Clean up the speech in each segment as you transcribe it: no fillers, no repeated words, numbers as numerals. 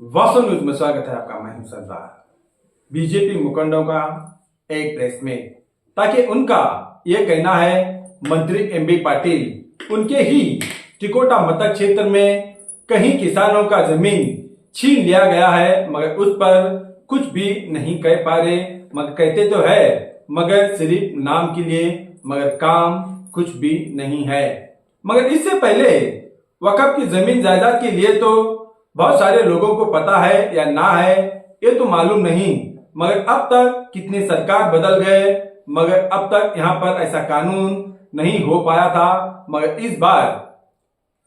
वासो न्यूज में स्वागत है आपका। मैं हूं सरदार। बीजेपी मुखंडों का एक प्रेस में, ताकि उनका ये कहना है मंत्री एमबी पाटिल उनके ही टिकोटा मतक क्षेत्र में कहीं किसानों का जमीन छीन लिया गया है, मगर उस पर कुछ भी नहीं कह पा रहे। मगर कहते तो है, मगर सिर्फ नाम के लिए, मगर काम कुछ भी नहीं है। मगर इससे पहले वक्फ की जमीन जायदाद के लिए तो बहुत सारे लोगों को पता है या ना है ये तो मालूम नहीं, मगर अब तक कितनी सरकार बदल गए, मगर अब तक यहाँ पर ऐसा कानून नहीं हो पाया था। मगर इस बार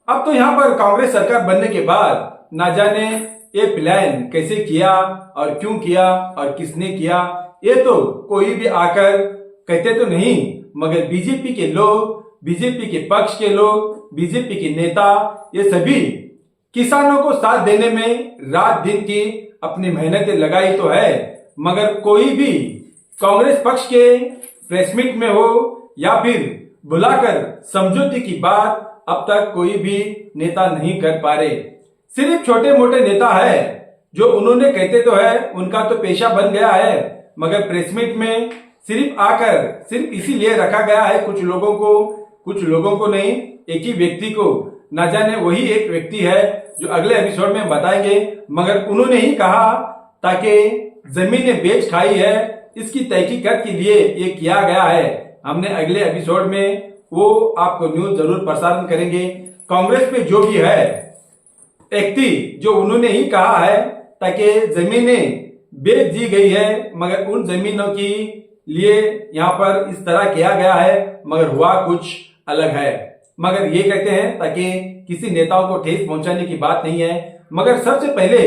अब तो यहाँ पर कांग्रेस सरकार बनने के बाद ना जाने ये प्लान कैसे किया और क्यों किया और किसने किया, ये तो कोई भी आकर कहते तो नहीं, मगर बीजेपी के लोग, बीजेपी के पक्ष के लोग, बीजेपी के नेता, ये सभी किसानों को साथ देने में रात दिन की अपनी मेहनतें लगाई तो है, मगर कोई भी कांग्रेस पक्ष के प्रेस मीट में हो या फिर बुलाकर समझौते की बात अब तक कोई भी नेता नहीं कर पा रहे। सिर्फ छोटे मोटे नेता है जो उन्होंने कहते तो है उनका तो पेशा बन गया है, मगर प्रेस मीट में सिर्फ आकर सिर्फ इसीलिए रखा गया है कुछ लोगों को नहीं, एक ही व्यक्ति को, ना जाने वही एक व्यक्ति है जो अगले एपिसोड में बताएंगे। मगर उन्होंने ही कहा ताकि जमीनें बेच खाई है इसकी तहकीकात के लिए ये किया गया है। हमने अगले एपिसोड में वो आपको न्यूज जरूर प्रसारण करेंगे। कांग्रेस पे जो भी है व्यक्ति जो उन्होंने ही कहा है ताकि जमीनें बेच दी गई है, मगर उन जमीनों की लिए यहाँ पर इस तरह किया गया है, मगर हुआ कुछ अलग है। मगर ये कहते हैं ताकि किसी नेताओं को ठेस पहुंचाने की बात नहीं है। मगर सबसे पहले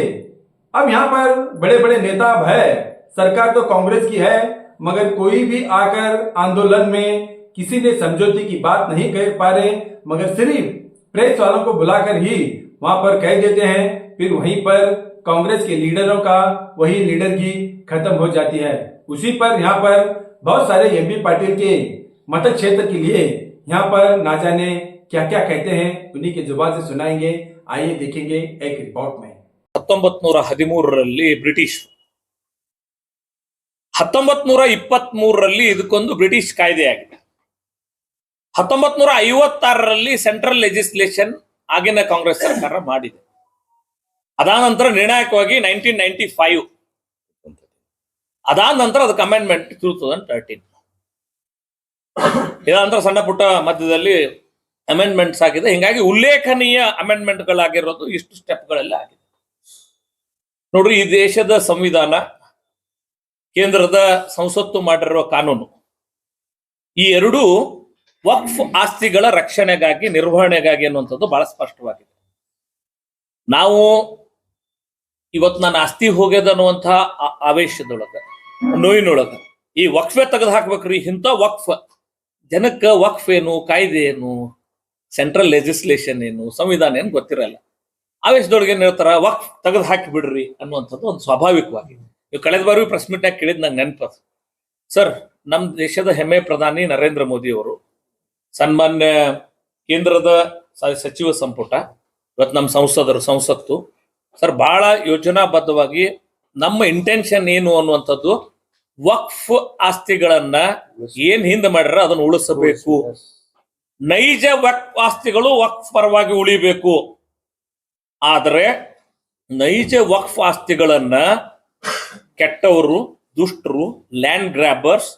अब यहाँ पर बड़े बड़े नेता अब है, सरकार तो कांग्रेस की है, मगर कोई भी आकर आंदोलन में किसी ने समझौते की बात नहीं कर पा रहे, मगर सिर्फ प्रेस वालों को बुलाकर ही वहां पर कह देते हैं, फिर वहीं पर कांग्रेस के लीडरों का वही लीडरगी खत्म हो जाती है। उसी पर यहाँ पर बहुत सारे एमपी पाटिल के मतक क्षेत्र के लिए यहाँ पर ना जाने क्या क्या कहते हैं, उन्हीं के जुबान से सुनाएंगे। आइए देखेंगे एक रिपोर्ट में। 1913ರಲ್ಲಿ ಬ್ರಿಟಿಷ್ 1923ರಲ್ಲಿ ಇದಕ್ಕೊಂದು ಬ್ರಿಟಿಷ್ ಕಾಯ್ದೆ ಆಗಿದೆ. 1956ರಲ್ಲಿ ಸೆಂಟ್ರಲ್ ಲೆಜಿಸ್ಲೇಷನ್ ಆಗಿನ ಕಾಂಗ್ರೆಸ್ ಸರ್ಕಾರ ಮಾಡಿದೆ. ಅದಾದ ನಂತರ ನಿರ್ಣಾಯಕವಾಗಿ 1995, ಅದಾದ ನಂತರ ಅದಕ್ಕೆ ಅಮೆಂಡ್ಮೆಂಟ್ 2013. ಇದಾದ ನಂತರ ಸಣ್ಣ ಪುಟ್ಟ ಮಧ್ಯದಲ್ಲಿ ಅಮೆಂಡ್ಮೆಂಟ್ಸ್ ಆಗಿದೆ. ಹಿಂಗಾಗಿ ಉಲ್ಲೇಖನೀಯ ಅಮೆಂಡ್ಮೆಂಟ್ ಗಳಾಗಿರೋದು ಇಷ್ಟು ಸ್ಟೆಪ್ಗಳೆಲ್ಲ ಆಗಿದೆ. ನೋಡ್ರಿ, ಈ ದೇಶದ ಸಂವಿಧಾನ, ಕೇಂದ್ರದ ಸಂಸತ್ತು ಮಾಡಿರುವ ಕಾನೂನು, ಈ ಎರಡೂ ವಕ್ಫ್ ಆಸ್ತಿಗಳ ರಕ್ಷಣೆಗಾಗಿ, ನಿರ್ವಹಣೆಗಾಗಿ ಅನ್ನುವಂಥದ್ದು ಬಹಳ ಸ್ಪಷ್ಟವಾಗಿದೆ. ನಾವು ಇವತ್ತು ನನ್ನ ಆಸ್ತಿ ಹೋಗ್ಯದ ಅನ್ನುವಂತಹ ಆವೇಶದೊಳಗ, ನೋಯಿನೊಳಗ ಈ ವಕ್ಫೆ ತೆಗೆದು ಹಾಕ್ಬೇಕ್ರಿ. ಇಂಥ ವಕ್ಫ್ ಜನಕ್ಕೆ ವಕ್ಫ್ ಏನು, ಕಾಯ್ದೆ ಏನು, ಸೆಂಟ್ರಲ್ ಲೆಜಿಸ್ಲೇಷನ್ ಏನು, ಸಂವಿಧಾನ ಏನು ಗೊತ್ತಿರಲ್ಲ. ಆವೇಶದೊಳಗೆ ಏನ್ ಹೇಳ್ತಾರ, ವಕ್ಫ್ ತೆಗೆದು ಹಾಕಿ ಬಿಡ್ರಿ ಅನ್ನುವಂಥದ್ದು ಒಂದು ಸ್ವಾಭಾವಿಕವಾಗಿದೆ. ನೀವು ಕಳೆದ ಬಾರಿ ಪ್ರೆಸ್ ಮೀಟ್ ಆಗಿ ಕೇಳಿದ್ ನಂಗೆ ನೆನಪು ಸರ್. ನಮ್ಮ ದೇಶದ ಹೆಮ್ಮೆ ಪ್ರಧಾನಿ ನರೇಂದ್ರ ಮೋದಿ ಅವರು, ಸನ್ಮಾನ್ಯ ಕೇಂದ್ರದ ಸಚಿವ ಸಂಪುಟ, ಇವತ್ತು ನಮ್ಮ ಸಂಸತ್ತು ಸರ್, ಬಹಳ ಯೋಜನಾಬದ್ಧವಾಗಿ ನಮ್ಮ ಇಂಟೆನ್ಷನ್ ಏನು ಅನ್ನುವಂಥದ್ದು, ವಕ್ಫ್ ಆಸ್ತಿಗಳನ್ನ ಏನ್ ಹಿಂದೆ ಮಾಡ್ಯಾರ ಅದನ್ನು ಉಳಿಸಬೇಕು. ನೈಜ ವಕ್ಫ್ ಆಸ್ತಿಗಳು ವಕ್ಫ್ ಪರವಾಗಿ ಉಳಿಬೇಕು. ಆದ್ರೆ ನೈಜ ವಕ್ಫ್ ಆಸ್ತಿಗಳನ್ನ ಕೆಟ್ಟವರು, ದುಷ್ಟರು, ಲ್ಯಾಂಡ್ ಗ್ರಾಬರ್ಸ್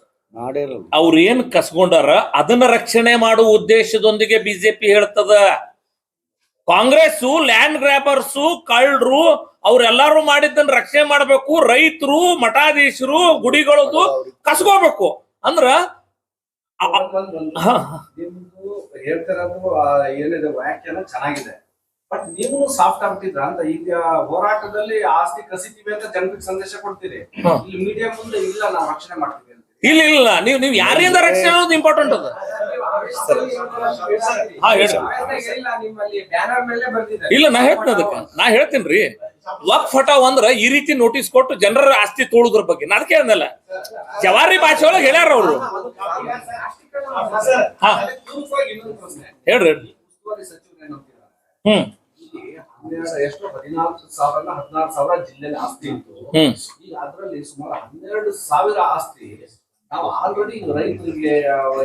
ಅವ್ರು ಏನ್ ಕಸ್ಕೊಂಡಾರ ಅದನ್ನ ರಕ್ಷಣೆ ಮಾಡುವ ಉದ್ದೇಶದೊಂದಿಗೆ ಬಿಜೆಪಿ ಹೇಳ್ತದ. ಕಾಂಗ್ರೆಸ್ ಲ್ಯಾಂಡ್ ಗ್ರಾಬರ್ಸು, ಕಳ್ಳರು, ಅವ್ರೆಲ್ಲಾರು ಮಾಡಿದ್ದನ್ನ ರಕ್ಷಣೆ ಮಾಡ್ಬೇಕು. ರೈತರು, ಮಠಾಧೀಶರು, ಗುಡಿಗಳದು ಕಸ್ಕೋಬೇಕು ಅಂದ್ರ ಹೇಳ್ತಿರೋದು ಏನಿದೆ ವ್ಯಾಖ್ಯಾನ ಚೆನ್ನಾಗಿದೆ. ಬಟ್ ನೀವು ಸಾಫ್ಟ್ ಆಗ್ತಿದ್ರ ಅಂತ ಈಗ ಹೋರಾಟದಲ್ಲಿ ಆಸ್ತಿ ಕಸಿತೀವಿ ಅಂತ ಜನರಿಗೆ ಸಂದೇಶ ಕೊಡ್ತೀರಿ, ಇಲ್ಲಿ ಮೀಡಿಯಾ ಮುಂದೆ ಇಲ್ಲ ನಾವು ರಕ್ಷಣೆ ಮಾಡ್ತೀವಿ ಅಂತ. ಇಲ್ಲ ನೀವು ಯಾರಿಂದ ರಕ್ಷಣೆ ಅನ್ನೋದು ಇಂಪಾರ್ಟೆಂಟ್ ಅದ. ಇಲ್ಲ, ನಾ ಹೇಳ್ತೀನಿ ವಕ್ಫ್ ಹಟಾವ್ ಅಂದ್ರ ಈ ರೀತಿ ನೋಟಿಸ್ ಕೊಟ್ಟು ಜನರ ಆಸ್ತಿ ತೋಳುದ್ರ ಬಗ್ಗೆ ನಾ ಅದಕ್ಕೆ ಅಂದಲ್ಲ. ಜವಾರಿ ಭಾಷೆ ಒಳಗೆ ಹೇಳ್ಯಾರ ಅವರು. ಹೇಳ್ರಿ. ಎಷ್ಟು 14,000 16,000 ಜಿಲ್ಲೆಯಲ್ಲಿ ಆಸ್ತಿ ಇತ್ತು. ಈಗ ಅದರಲ್ಲಿ ಸುಮಾರು 12,000 ಆಸ್ತಿ ನಾವು ಆಲ್ರೆಡಿ ರೈತರಿಗೆ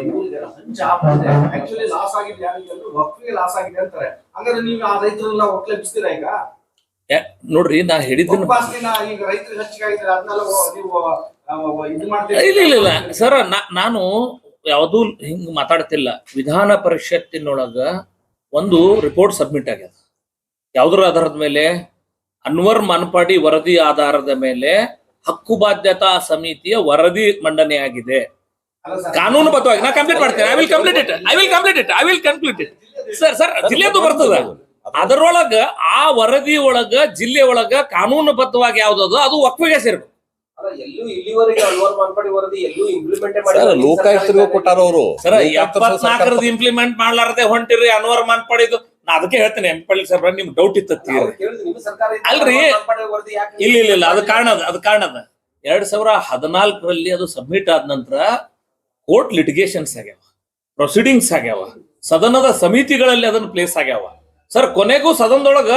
ಇವರಿಗೆಲ್ಲ ಹಂಚ ಹಾಕಿದೆ. ಆಕ್ಚುಲಿ ಲಾಸ್ ಆಗಿದೆ ಯಾರಿಗೆ ಅಂದ್ರೆ ವಕ್ಫಿಗೆ ಲಾಸ್ ಆಗಿದೆ ಅಂತಾರೆ. ಹಂಗಾದ್ರೆ ನೀವು ಆ ರೈತರೆಲ್ಲ ಒಟ್ಲೆಬ್ಸ್ತೀರಾ ಈಗ? ನೋಡ್ರಿ ನಾ ಹೇಳಿದ್ದೀನಿ ಆಸ್ತಿನ ಈಗ ರೈತರಿಗೆ ಹಂಚಿಕೆ ಆಗಿದ್ರೆ ಅದನ್ನೆಲ್ಲ ನೀವು ಇದು ಮಾಡ್ತೀರಾ? ಇಲ್ಲ ಸರ್, ನಾನು ಯಾವುದು ಹಿಂಗ್ ಮಾತಾಡ್ತಿಲ್ಲ. ವಿಧಾನ ಪರಿಷತ್ತಿನೊಳಗ ಒಂದು ರಿಪೋರ್ಟ್ ಸಬ್ಮಿಟ್ ಆಗ್ಯದ. ಯಾವುದರ ಆಧಾರದ ಮೇಲೆ? ಅನ್ವರ್ ಮಾನಪಾಡಿ ವರದಿ ಆಧಾರದ ಮೇಲೆ ಹಕ್ಕು ಬಾಧ್ಯತಾ ಸಮಿತಿಯ ವರದಿ ಮಂಡನೆ ಆಗಿದೆ. ಕಾನೂನುಬದ್ಧವಾಗಿ ನಾ ಕಂಪ್ಲೀಟ್ ಮಾಡ್ತೇನೆ. I will complete it. Sir ಜಿಲ್ಲೆದು ಬರ್ತದ. ಅದರೊಳಗ ಆ ವರದಿ ಒಳಗ ಜಿಲ್ಲೆ ಒಳಗ ಕಾನೂನುಬದ್ಧವಾಗಿ ಯಾವ್ದದು ಅದು ವಕ್ಫಿಗೆ ಸೇರ್ಬೇಕು. ಇಲ್ಲಿವರೆಗೆ ಅನ್ವರ್ ಮಾನಪಾಡಿ ವರದಿ ಎಲ್ಲೂ ಇಂಪ್ಲಿಮೆಂಟ್ ಲೋಕಾಯುಕ್ತರಿಗೂ ಕೊಟ್ಟಾರ ಅವರು. ಸರ್ 74ರದ ಇಂಪ್ಲಿಮೆಂಟ್ ಮಾಡ್ಲಾರದೆ ಹೊಂಟಿರಿ ಅನ್ವರ್ ಮಾನಪಾಡಿದು. ನಾ ಅದಕ್ಕೆ ಹೇಳ್ತೇನೆ ಎಂ.ಪಿ. ಸರ್ ನಿಮ್ಗೆ ಡೌಟ್ ಇತ್ತತ್ತಿ ಅಲ್ರಿ? ಇಲ್ಲ ಅದು ಕಾರಣ ಅದ 2014ರಲ್ಲಿ ಅದು ಸಬ್ಮಿಟ್ ಆದ ನಂತರ ಕೋರ್ಟ್ ಲಿಟಿಗೇಷನ್ಸ್ ಆಗ್ಯಾವ, ಪ್ರೊಸೀಡಿಂಗ್ಸ್ ಆಗ್ಯಾವ, ಸದನದ ಸಮಿತಿಗಳಲ್ಲಿ ಅದನ್ನ ಪ್ಲೇಸ್ ಆಗ್ಯಾವ. ಸರ್ ಕೊನೆಗೂ ಸದನದೊಳಗ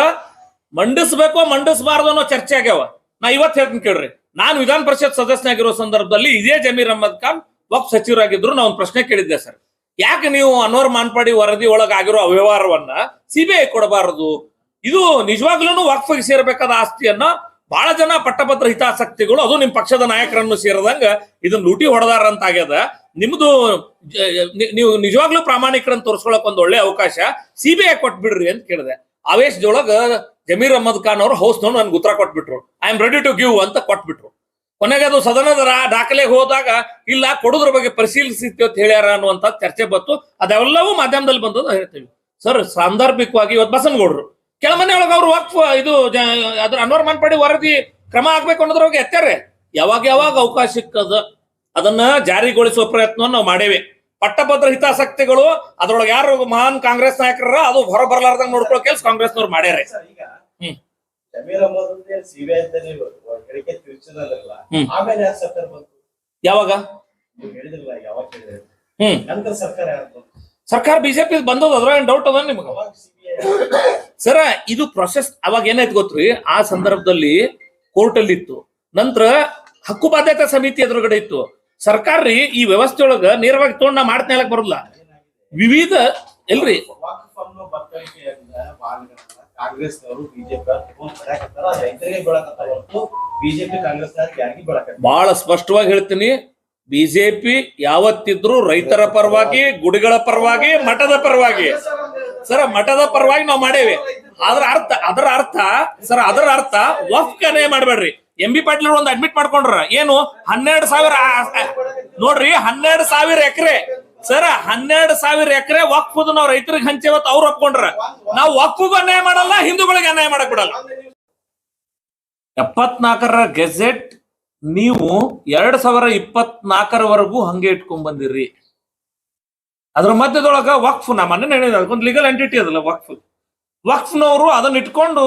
ಮಂಡಿಸ್ಬೇಕೋ ಮಂಡಿಸಬಾರ್ದು ಅನ್ನೋ ಚರ್ಚೆ ಆಗ್ಯಾವ. ನಾ ಇವತ್ತು ಹೇಳ್ತೀನಿ ಕೇಳ್ರಿ. ನಾನು ವಿಧಾನ ಪರಿಷತ್ ಸದಸ್ಯನಾಗಿರೋ ಸಂದರ್ಭದಲ್ಲಿ ಇದೇ ಜಮೀರ್ ಅಹಮದ್ ಖಾನ್ ವಕ್ಫ್ ಸಚಿವರಾಗಿದ್ರು. ನಾವು ಒಂದು ಪ್ರಶ್ನೆ ಕೇಳಿದ್ದೆ, ಸರ್ ಯಾಕೆ ನೀವು ಅನ್ವರ್ ಮಾನಪಾಡಿ ವರದಿ ಒಳಗ ಆಗಿರೋ ಅವ್ಯವಹಾರವನ್ನ ಸಿಬಿಐ ಕೊಡಬಾರದು? ಇದು ನಿಜವಾಗ್ಲೂ ವಕ್ಫ್ಗೆ ಸೇರ್ಬೇಕಾದ ಆಸ್ತಿಯನ್ನ ಬಹಳ ಜನ ಪಟ್ಟಭದ್ರ ಹಿತಾಸಕ್ತಿಗಳು, ಅದು ನಿಮ್ ಪಕ್ಷದ ನಾಯಕರನ್ನು ಸೇರಿದಂಗ ಇದನ್ನ ಲೂಟಿ ಹೊಡೆದಾರ ಅಂತ ಆಗ್ಯದ. ನಿಮ್ದು ನೀವು ನಿಜವಾಗ್ಲೂ ಪ್ರಾಮಾಣಿಕರನ್ನು ತೋರಿಸ್ಕೊಳಕ್ ಒಂದು ಒಳ್ಳೆ ಅವಕಾಶ ಸಿಬಿಐ ಕೊಟ್ಬಿಡ್ರಿ ಅಂತ ಕೇಳಿದೆ. ಆವೇಶದೊಳಗ ಜಮೀರ್ ಅಹಮದ್ ಖಾನ್ ಅವರು ಹೌಸ್ನವ್ರು ನನ್ಗೆ ಉತ್ತರ ಕೊಟ್ಬಿಟ್ರು. I am ready to give ಅಂತ ಕೊಟ್ಬಿಟ್ರು. ಕೊನೆಗೆ ಅದು ಸದನದ ದಾಖಲೆಗೆ ಹೋದಾಗ ಇಲ್ಲ ಕೊಡುದ್ರ ಬಗ್ಗೆ ಪರಿಶೀಲಿಸಿತ್ತು ಅಂತ ಹೇಳ್ಯಾರ ಅನ್ನುವಂತ ಚರ್ಚೆ ಬಂತು. ಅದೆಲ್ಲವೂ ಮಾಧ್ಯಮದಲ್ಲಿ ಬಂದದ್ದು ಹೇಳ್ತೀವಿ. ಸರ್ ಸಾಂದರ್ಭಿಕವಾಗಿ ಇವತ್ತು ಬಸನಗೌಡರು ಕೆಳಮನೆ ಒಳಗೆ ಅವ್ರು ವಕ್ಫ್ ಇದು ಅದ್ರ ಅನ್ವರ್ ಮಾನಪಾಡಿ ವರದಿ ಕ್ರಮ ಆಗ್ಬೇಕು ಅನ್ನೋದ್ರೊಳಗೆ ಎತ್ತಾರೆ. ಯಾವಾಗ ಅವಕಾಶ ಸಿಕ್ಕದ ಅದನ್ನ ಜಾರಿಗೊಳಿಸುವ ಪ್ರಯತ್ನವನ್ನು ನಾವು ಮಾಡೇವೆ. ಪಟ್ಟಭದ್ರ ಹಿತಾಸಕ್ತಿಗಳು ಅದ್ರೊಳಗೆ ಯಾರು ಮಹಾನ್ ಕಾಂಗ್ರೆಸ್ ನಾಯಕರ ಅದು ಹೊರ ಬರಲಾರ್ದಂಗ್ ನೋಡ್ಕೊಳ್ಳೋ ಕೆಲಸ ಕಾಂಗ್ರೆಸ್ನವ್ರು ಮಾಡ್ಯಾರ. ಯಾವಾಗ ಸರ್ಕಾರ ಬಿಜೆಪಿ ಬಂದದ ಅದ್ರ ಏನ್ ಡೌಟ್ ಅದ ನಿಮ್ಗೆ? ಸರ ಇದು ಪ್ರೊಸೆಸ್ ಅವಾಗ ಏನಾಯ್ತು ಗೊತ್ತ್ರಿ? ಆ ಸಂದರ್ಭದಲ್ಲಿ ಕೋರ್ಟ್ ಅಲ್ಲಿ ಇತ್ತು, ನಂತರ ಹಕ್ಕು ಬಾಧ್ಯತಾ ಸಮಿತಿ ಎದುರುಗಡೆ ಇತ್ತು. ಸರ್ಕಾರ ರೀ ಈ ವ್ಯವಸ್ಥೆ ಒಳಗ ನೇರವಾಗಿ ತಗೊಂಡ್ ನಾ ಮಾಡ್ತೇನೆ ಹೇಳಕ್ ಬರಲ್ಲ. ವಿವಿಧ ಎಲ್ರಿ ಕಾಂಗ್ರೆಸ್ನವರು ಬಿಜೆಪಿ ಕಾಂಗ್ರೆಸ್ ಬಹಳ ಸ್ಪಷ್ಟವಾಗಿ ಹೇಳ್ತೀನಿ, ಬಿಜೆಪಿ ಯಾವತ್ತಿದ್ರು ರೈತರ ಪರವಾಗಿ, ಗುಡಿಗಳ ಪರವಾಗಿ, ಮಠದ ಪರವಾಗಿ. ಸರ್ ಮಠದ ಪರವಾಗಿ ನಾವು ಮಾಡೇವಿ. ಅದರ ಅರ್ಥ ವಕ್ಫ್ ಅನ್ಯಾಯ ಮಾಡ್ಬೇಡ್ರಿ. ಎಂ.ಬಿ. ಪಾಟೀಲ್ ಒಂದು ಅಡ್ಮಿಟ್ ಮಾಡ್ಕೊಂಡ್ರ ಏನು 12,000 ನೋಡ್ರಿ 12,000 ಎಕರೆ. ಸರ್ 12,000 ಎಕರೆ ವಕ್ಫ್ ನಾವು ರೈತರಿಗೆ ಹಂಚೇವತ್ತು ಅವ್ರು ಒಪ್ಕೊಂಡ್ರ. ನಾವು ವಕ್ಫ್ಗೂ ಅನ್ಯಾಯ ಮಾಡಲ್ಲ, ಹಿಂದೂಗಳಿಗೆ ಅನ್ಯಾಯ ಮಾಡಕ್ ಬಿಡಲ್ಲ. 74ರ ಗೆಜೆಟ್ ನೀವು 2024ವರೆಗೂ ಹಂಗೆ ಇಟ್ಕೊಂಡ್ ಬಂದಿರಿ. ಅದ್ರ ಮಧ್ಯದೊಳಗ ವಕ್ಫ್ ನಾ ಮೊನ್ನೆ ಹೇಳಿದ ಒಂದು ಲೀಗಲ್ ಎಂಟಿಟಿ ಅದಲ್ಲ ವಕ್ಫ್ನವರು ಅದನ್ನ ಇಟ್ಕೊಂಡು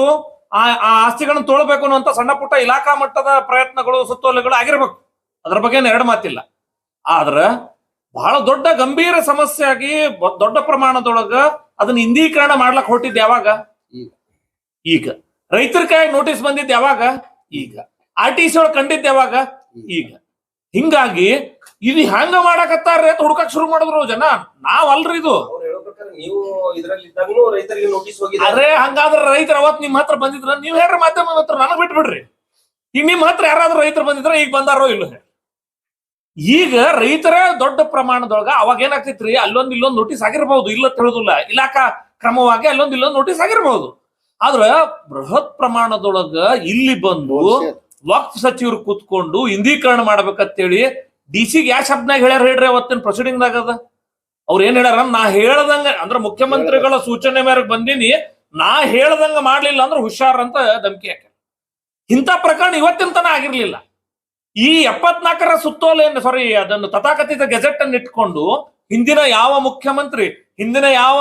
ಆ ಆಸ್ತಿಗಳನ್ನ ತೊಳಬೇಕು ಅನ್ನುವಂತ ಸಣ್ಣ ಪುಟ್ಟ ಇಲಾಖಾ ಮಟ್ಟದ ಪ್ರಯತ್ನಗಳು ಸುತ್ತೋಲೆಗಳು ಆಗಿರ್ಬೇಕು. ಅದ್ರ ಬಗ್ಗೆ ಎರಡು ಮಾತಿಲ್ಲ. ಆದ್ರ ಬಹಳ ದೊಡ್ಡ ಗಂಭೀರ ಸಮಸ್ಯೆ ಆಗಿ ದೊಡ್ಡ ಪ್ರಮಾಣದೊಳಗ ಅದನ್ನ ಇಂದೀಕರಣ ಮಾಡ್ಲಕ್ ಹೊರಟಿದ್ ಯಾವಾಗ? ಈಗ. ರೈತರ ಕೈ ನೋಟಿಸ್ ಬಂದಿದ್ ಯಾವಾಗ? ಈಗ. RTC ಒಳಗೆ ಕಂಡಿದ್ ಯಾವಾಗ? ಈಗ. ಹಿಂಗಾಗಿ ಇದು ಹೆಂಗ ಮಾಡಕತ್ತಾರ ಅಂತ ಹುಡುಕಕ್ ಶುರು ಮಾಡಿದ್ರು ಜನ. ನಾವ್ ಅಲ್ರಿ ಇದು. ಅರೆ ಹಂಗಾದ್ರೆ ರೈತರ ಅವತ್ ನಿಮ್ ಹತ್ರ ಬಂದಿದ್ರ ನೀವ್ ಹೇಳ್ರಿ, ಮಾಧ್ಯಮ ಹತ್ರ ನನಗ್ ಬಿಟ್ಬಿಡ್ರಿ. ಈಗ ನಿಮ್ ಹತ್ರ ಯಾರಾದ್ರೂ ರೈತರು ಬಂದಿದ್ರ ಈಗ ಬಂದಾರೋ ಇಲ್ಲ? ಈಗ ರೈತರ ದೊಡ್ಡ ಪ್ರಮಾಣದೊಳಗ ಅವಾಗ ಏನಾಗ್ತಿತ್ರಿ, ಅಲ್ಲೊಂದ್ ಇಲ್ಲೊಂದ್ ನೋಟಿಸ್ ಆಗಿರ್ಬಹುದು, ಇಲ್ಲ ತಿಳಿದಿಲ್ಲ, ಇಲಾಖಾ ಕ್ರಮವಾಗಿ ಅಲ್ಲೊಂದ್ ಇಲ್ಲೊಂದ್ ನೋಟಿಸ್ ಆಗಿರ್ಬಹುದು. ಆದ್ರ ಬೃಹತ್ ಪ್ರಮಾಣದೊಳಗ ಇಲ್ಲಿ ಬಂದು ವಕ್ಫ್ ಸಚಿವರು ಕೂತ್ಕೊಂಡು ಇಂದೀಕರಣ ಮಾಡ್ಬೇಕಂತೇಳಿ DC ಯಾವ ಶಬ್ದನಾಗ ಹೇಳ್ಯಾರ ಹೇಳ್ರಿ ಅವತ್ತಿನ ಪ್ರೊಸೀಡಿಂಗ್ದಾಗ? ಅದ ಅವ್ರ ಏನ್ ಹೇಳ್ಯಾರ, ನಾ ಹೇಳ್ದಂಗ ಅಂದ್ರ ಮುಖ್ಯಮಂತ್ರಿಗಳ ಸೂಚನೆ ಮೇರೆಗೆ ಬಂದೀನಿ, ನಾ ಹೇಳ್ದಂಗ ಮಾಡ್ಲಿಲ್ಲ ಅಂದ್ರೆ ಹುಷಾರ್ ಅಂತ ಧಮಕಿ ಹಾಕ್ಯಾರ. ಇಂಥ ಪ್ರಕರಣ ಇವತ್ತಿನ ತನ ಆಗಿರ್ಲಿಲ್ಲ. ಈ 74ರ ಸುತ್ತೋಲೆಯನ್ನು ಅದನ್ನು ತಥಾಕಥಿತ ಗೆಜೆಟ್ ಅನ್ನು ಇಟ್ಕೊಂಡು ಹಿಂದಿನ ಯಾವ ಮುಖ್ಯಮಂತ್ರಿ, ಹಿಂದಿನ ಯಾವ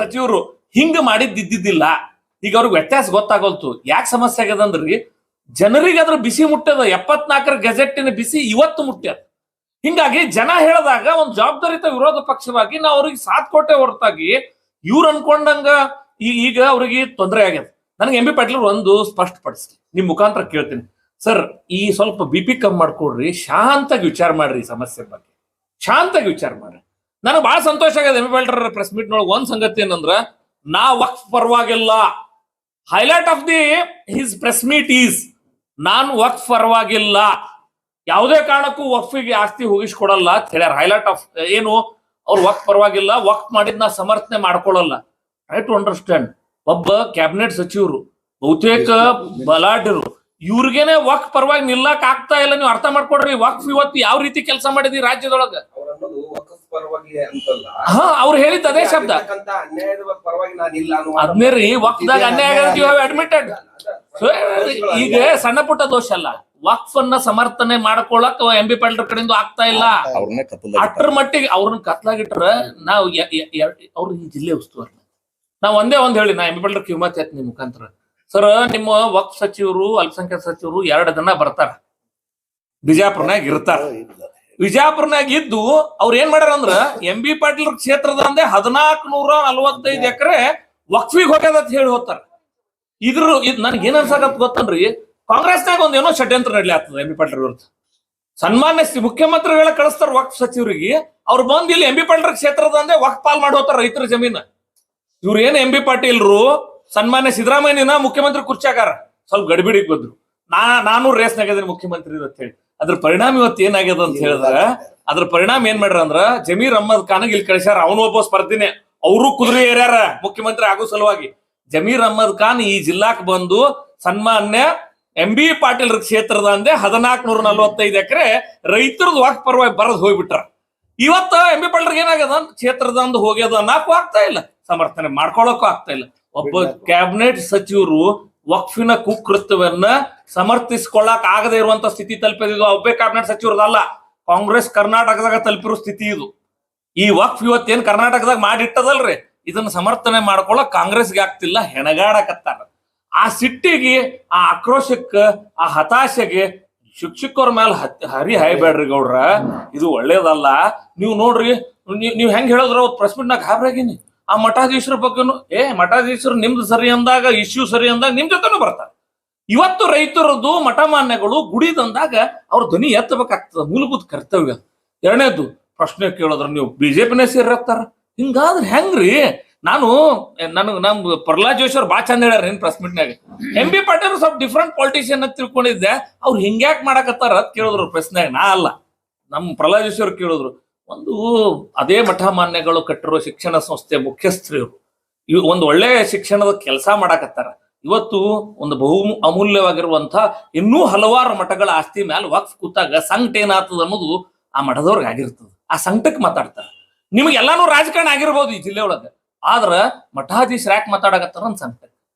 ಸಚಿವರು ಹಿಂಗ ಮಾಡಿದ್ದಿದ್ದಿಲ್ಲ. ಈಗ ಅವ್ರಿಗೆ ವ್ಯತ್ಯಾಸ ಗೊತ್ತಾಗೋಲ್ತು. ಯಾಕೆ ಸಮಸ್ಯೆ ಆಗ್ಯದಂದ್ರಿ, ಜನರಿಗೆ ಅದ್ರ ಬಿಸಿ ಮುಟ್ಟದ. 74ರ ಗೆಜೆಟ್ಟಿನ ಬಿಸಿ ಇವತ್ತು ಮುಟ್ಟ್ಯದ. ಹಿಂಗಾಗಿ ಜನ ಹೇಳಿದಾಗ ಒಂದು ಜವಾಬ್ದಾರಿತ ವಿರೋಧ ಪಕ್ಷವಾಗಿ ನಾವು ಅವ್ರಿಗೆ ಸಾಥ್ ಕೊಟ್ಟೆ ಹೊರತಾಗಿ ಇವ್ರು ಅನ್ಕೊಂಡಂಗ ಈಗ ಅವ್ರಿಗೆ ತೊಂದರೆ ಆಗ್ಯದ. ನನಗೆ ಎಂ ಬಿ ಪಾಟೀಲ್ ಒಂದು ಸ್ಪಷ್ಟಪಡಿಸ್ಲಿ, ನಿಮ್ ಮುಖಾಂತರ ಕೇಳ್ತೀನಿ ಸರ್. ಈ ಸ್ವಲ್ಪ ಬಿ ಪಿ ಕಮ್ಮಿ ಮಾಡ್ಕೊಡ್ರಿ, ಶಾಂತಾಗಿ ವಿಚಾರ ಮಾಡ್ರಿ, ಈ ಸಮಸ್ಯೆ ಬಗ್ಗೆ ಶಾಂತಾಗಿ ವಿಚಾರ ಮಾಡ್ರಿ. ನನಗೆ ಬಹಳ ಸಂತೋಷ ಆಗ್ಯದ M B Patil press meet ನೊಳಗೆ ಒಂದ್ ಸಂಗತಿ ಏನಂದ್ರ, ನಾ ವಕ್ಫ್ ಪರವಾಗಿಲ್ಲ. Highlight of the his press meet is ನಾನು ವಕ್ಫ್ ಪರವಾಗಿಲ್ಲ, ಯಾವುದೇ ಕಾರಣಕ್ಕೂ ವಕ್ಫಿಗೆ ಆಸ್ತಿ ಹೋಗಿಸ್ಕೊಡಲ್ಲ ಅಂತ ಹೇಳ್ಯಾರ. ಹೈಲೈಟ್ ಆಫ್ ಏನು, ಅವ್ರು ವಕ್ಫ್ ಪರವಾಗಿಲ್ಲ, ವಕ್ಫ್ ಮಾಡಿದ್ ನಾ ಸಮರ್ಥನೆ ಮಾಡ್ಕೊಳ್ಳಲ್ಲ. Try to understand. ಒಬ್ಬ ಕ್ಯಾಬಿನೆಟ್ ಸಚಿವರು, ಬಹುತೇಕ ಬಲಾಢ್ಯರು, ಇವ್ರಿಗೇನೆ ವಕ್ಫ್ ಪರವಾಗಿ ನಿಲ್ಲಕ್ ಆಗ್ತಾ ಇಲ್ಲ. ನೀವು ಅರ್ಥ ಮಾಡ್ಕೊಡ್ರಿ, ವಕ್ಫ್ ಇವತ್ತು ಯಾವ ರೀತಿ ಕೆಲಸ ಮಾಡಿದ್ರಿ ರಾಜ್ಯದೊಳಗ. ಅವರನ್ನೋದು ವಕ್ಫ್ ಪರವಾಗಿ ಅಂತಲ್ಲ, ಹಾ, ಅವ್ರು ಹೇಳಿದ ಅದೇ ಶಬ್ದ. ಅನ್ಯಾಯದ ಪರವಾಗಿ ನಾನಿಲ್ಲ ಅದ್ನೇ ರೀ, ವಕ್ಫ್ದಾಗ ಅನ್ಯಾಯ ಯು ಹ್ಯಾವ್ ಅಡ್ಮಿಟೆಡ್. ಈಗ ಸಣ್ಣ ಪುಟ್ಟ ದೋಷ ಅಲ್ಲ, ವಕ್ಫ್ ಅನ್ನ ಸಮರ್ಥನೆ ಮಾಡ್ಕೊಳಕ್ ಎಂ ಬಿ ಪಾಟೀಲ್ ಕಡೆಯಿಂದ ಆಗ್ತಾ ಇಲ್ಲ. ಅಟ್ರ ಮಟ್ಟಿಗೆ ಅವ್ರನ್ನ ಕತ್ಲಾಗಿಟ್ರ ನಾವು ಅವ್ರ ಈ ಜಿಲ್ಲೆ ಉಸ್ತುವಾರಿ. ನಾವ್ ಒಂದೇ ಹೇಳಿ, ನಾ ಎಂ ಬಿ ಪಾಟೀಲ್ ಕಿಮ್ಮತ್ ಆಯ್ತು ನಿಮ್ ಮುಖಾಂತರ. ಸರ್, ನಿಮ್ಮ ವಕ್ಫ್ ಸಚಿವರು, ಅಲ್ಪಸಂಖ್ಯಾತ ಸಚಿವರು 2 ದಿನ ಬರ್ತಾರ, ಬಿಜಾಪುರ್ನಾಗ ಇರ್ತಾರ. ವಿಜಾಪುರ್ನಾಗ ಇದ್ದು ಅವ್ರ ಏನ್ ಮಾಡ್ಯಾರ ಅಂದ್ರ, ಎಂ ಬಿ ಪಾಟೀಲ್ ಕ್ಷೇತ್ರದಂದೆ 1445 ಎಕರೆ ವಕ್ಫಿಗೆ ಹೋಗ್ಯದ ಅಂತ ಹೇಳಿ ಹೋಗ್ತಾರ. ಇದ್ ನನ್ಗೆ ಏನ್ ಅನ್ಸಾಕತ್ ಗೊತ್ತನ್ರಿ, ಕಾಂಗ್ರೆಸ್ನಾಗ ಒಂದೇನೋ ಷಡ್ಯಂತ್ರ ನಡ್ಲಿ ಆಗ್ತದೆ ಎಂ ಬಿ ಪಾಟೀಲ್ ವಿರುದ್ಧ. ಸನ್ಮಾನ್ಯ ಮುಖ್ಯಮಂತ್ರಿಗಳ ಕಳಿಸ್ತಾರ ವಕ್ಫ್ ಸಚಿವರಿಗೆ, ಅವ್ರು ಬಂದ್ ಇಲ್ಲಿ ಎಂ ಬಿ ಪಾಟೀಲ್ ಕ್ಷೇತ್ರದಂದೆ ವಕ್ಫ್ ಪಾಲ್ ಮಾಡಿ ಹೋಗ್ತಾರ ರೈತರ ಜಮೀನ. ಇವ್ರು ಏನ್ ಎಂ ಬಿ ಪಾಟೀಲ್ರು ಸನ್ಮಾನ್ಯ ಸಿದ್ದರಾಮಯ್ಯನ ಮುಖ್ಯಮಂತ್ರಿ ಕುರ್ಚಾಕಾರ ಸ್ವಲ್ಪ ಗಡಿಬಿಡಿಗೆ ಬಂದ್ರು. ನಾನು ರೇಸ್ನಾಗ ಇದೀನಿ ಮುಖ್ಯಮಂತ್ರಿ ಅಂತ ಹೇಳಿ. ಅದ್ರ ಪರಿಣಾಮ ಇವತ್ತು ಏನಾಗ್ಯದ ಅಂತ ಹೇಳಿದ್ರ, ಅದ್ರ ಪರಿಣಾಮ ಏನ್ ಮಾಡ್ರ ಅಂದ್ರ, ಜಮೀರ್ ಅಹ್ಮದ್ ಖಾನ್ಗೆ ಇಲ್ಲಿ ಕಳಿಸ್ಯಾರ. ಅವನು ಒಬ್ಬ ಸ್ಪರ್ಧಿನೇ, ಅವರು ಕುದುರೆ ಏರ್ಯಾರ ಮುಖ್ಯಮಂತ್ರಿ ಆಗೋ ಸಲುವಾಗಿ. ಜಮೀರ್ ಅಹ್ಮದ್ ಖಾನ್ ಈ ಜಿಲ್ಲಾಕ್ ಬಂದು ಸನ್ಮಾನ್ಯ ಎಂ ಬಿ ಪಾಟೀಲ್ ಕ್ಷೇತ್ರದಂದೆ 1445 ಎಕರೆ ರೈತರದ್ದು ವಕ್ಫ್ ಪರವಾಗಿ ಬರದ್ ಹೋಗ್ಬಿಟ್ರ. ಇವತ್ತ ಎಂ ಬಿ ಪಾಟೀಲ್ ಏನಾಗ್ಯದ, ಕ್ಷೇತ್ರದಂದು ಹೋಗ್ಯದ ಅನ್ನಕ್ಕೂ ಆಗ್ತಾ ಇಲ್ಲ, ಸಮರ್ಥನೆ ಮಾಡ್ಕೊಳಕ್ಕೂ ಆಗ್ತಾ ಇಲ್ಲ. ಒಬ್ಬ ಕ್ಯಾಬಿನೆಟ್ ಸಚಿವರು ವಕ್ಫಿನ ಕುಕೃತ್ಯವನ್ನ ಸಮರ್ಥಿಸ್ಕೊಳ್ಳಕ್ ಆಗದೆ ಇರುವಂತ ಸ್ಥಿತಿ ತಲುಪಿದ ಒಬ್ಬೇ ಕ್ಯಾಬಿನೆಟ್ ಸಚಿವರದಲ್ಲ, ಕಾಂಗ್ರೆಸ್ ಕರ್ನಾಟಕದಾಗ ತಲುಪಿರೋ ಸ್ಥಿತಿ ಇದು. ಈ ವಕ್ಫ್ ಇವತ್ತೇನ್ ಕರ್ನಾಟಕದಾಗ ಮಾಡಿಟ್ಟದಲ್ರಿ, ಇದನ್ನ ಸಮರ್ಥನೆ ಮಾಡ್ಕೊಳಕ್ ಕಾಂಗ್ರೆಸ್ಗೆ ಆಗ್ತಿಲ್ಲ, ಹೆಣಗಾಡಕತ್ತಾರ. ಆ ಸಿಟ್ಟಿಗೆ, ಆ ಆಕ್ರೋಶಕ್ಕ, ಆ ಹತಾಶೆಗೆ ಶಿಕ್ಷಕರ ಮೇಲೆ ಹರಿ ಹಾಯ್ಬೇಡ್ರಿ ಗೌಡ್ರ, ಇದು ಒಳ್ಳೇದಲ್ಲ. ನೀವು ನೋಡ್ರಿ, ನೀವ್ ಹೆಂಗ್ ಹೇಳಿದ್ರ ಪ್ರೆಸ್ ಮೀಟ್ ನಾಗ ಗಾಬ್ರಾಗಿನಿ. ಆ ಮಠಾಧೀಶರ ಬಗ್ಗೆನು, ಮಠಾಧೀಶರು ನಿಮ್ದು ಸರಿ ಅಂದಾಗ, ಇಶ್ಯೂ ಸರಿ ಅಂದಾಗ ನಿಮ್ ಜೊತೆನೂ ಬರ್ತಾರೆ. ಇವತ್ತು ರೈತರದ್ದು ಮಠ ಮಾನ್ಯಗಳು ಗುಡಿದಂದಾಗ ಅವ್ರ ಧ್ವನಿ ಎತ್ತಬೇಕಾಗ್ತದ, ಮೂಲಭೂತ ಕರ್ತವ್ಯ. ಎರಡನೇದು ಪ್ರಶ್ನೆ ಕೇಳೋದ್ರ ನೀವು ಬಿಜೆಪಿನೇ ಸೇರಿರ್ತಾರ, ಹಿಂಗಾದ್ರೆ ಹೆಂಗ್ರಿ? ನಮ್ ಪ್ರಹ್ಲಾದ್ ಜೋಶಿ ಅವ್ರು ಬಾ ಚಂದ ಹೇಳ್ಯಾರ ನಿನ್ ಪ್ರೆಸ್ ಮೀಟ್ನಾಗ. ಎಂ ಬಿ ಪಾಟೀಲ್ ಸ್ವಲ್ಪ ಡಿಫ್ರೆಂಟ್ ಪೊಲಿಟಿಷಿಯನ್ ಅಂತ ತಿಳ್ಕೊಂಡಿದ್ದೆ, ಅವ್ರು ಹಿಂಗ್ಯಾಕ್ ಮಾಡಕತ್ತಾರ ಅಂತ ಕೇಳಿದ್ರು ಪ್ರಶ್ನೆಯಾಗ. ನಾ ಅಲ್ಲ, ನಮ್ ಪ್ರಹ್ಲಾದ್ ಜೋಶಿ ಅವ್ರು ಕೇಳಿದ್ರು. ಒಂದು ಅದೇ ಮಠ ಮಾನ್ಯಗಳು ಕಟ್ಟಿರೋ ಶಿಕ್ಷಣ ಸಂಸ್ಥೆ ಮುಖ್ಯಸ್ಥರು ಇವ್ ಒಂದು ಒಳ್ಳೆ ಶಿಕ್ಷಣದ ಕೆಲಸ ಮಾಡಾಕತ್ತಾರ. ಇವತ್ತು ಒಂದು ಬಹು ಅಮೂಲ್ಯವಾಗಿರುವಂತ ಇನ್ನೂ ಹಲವಾರು ಮಠಗಳ ಆಸ್ತಿ ಮೇಲೆ ವಕ್ಫ್ ಕೂತಾಗ ಸಂಕಟ ಏನಾಗ್ತದ ಅನ್ನೋದು ಆ ಮಠದವ್ರಿಗೆ ಆಗಿರ್ತದ. ಆ ಸಂಕಟಕ್ಕೆ ಮಾತಾಡ್ತಾರ. ನಿಮ್ಗೆ ಎಲ್ಲಾನು ರಾಜಕಾರಣ ಆಗಿರ್ಬೋದು ಈ ಜಿಲ್ಲೆ ಒಳಗ, ಆದ್ರ ಮಠಾಧೀಶರು ಯಾಕೆ ಮಾತಾಡಕತ್ತಾರ ಅಂತ ಸಂಕಟ,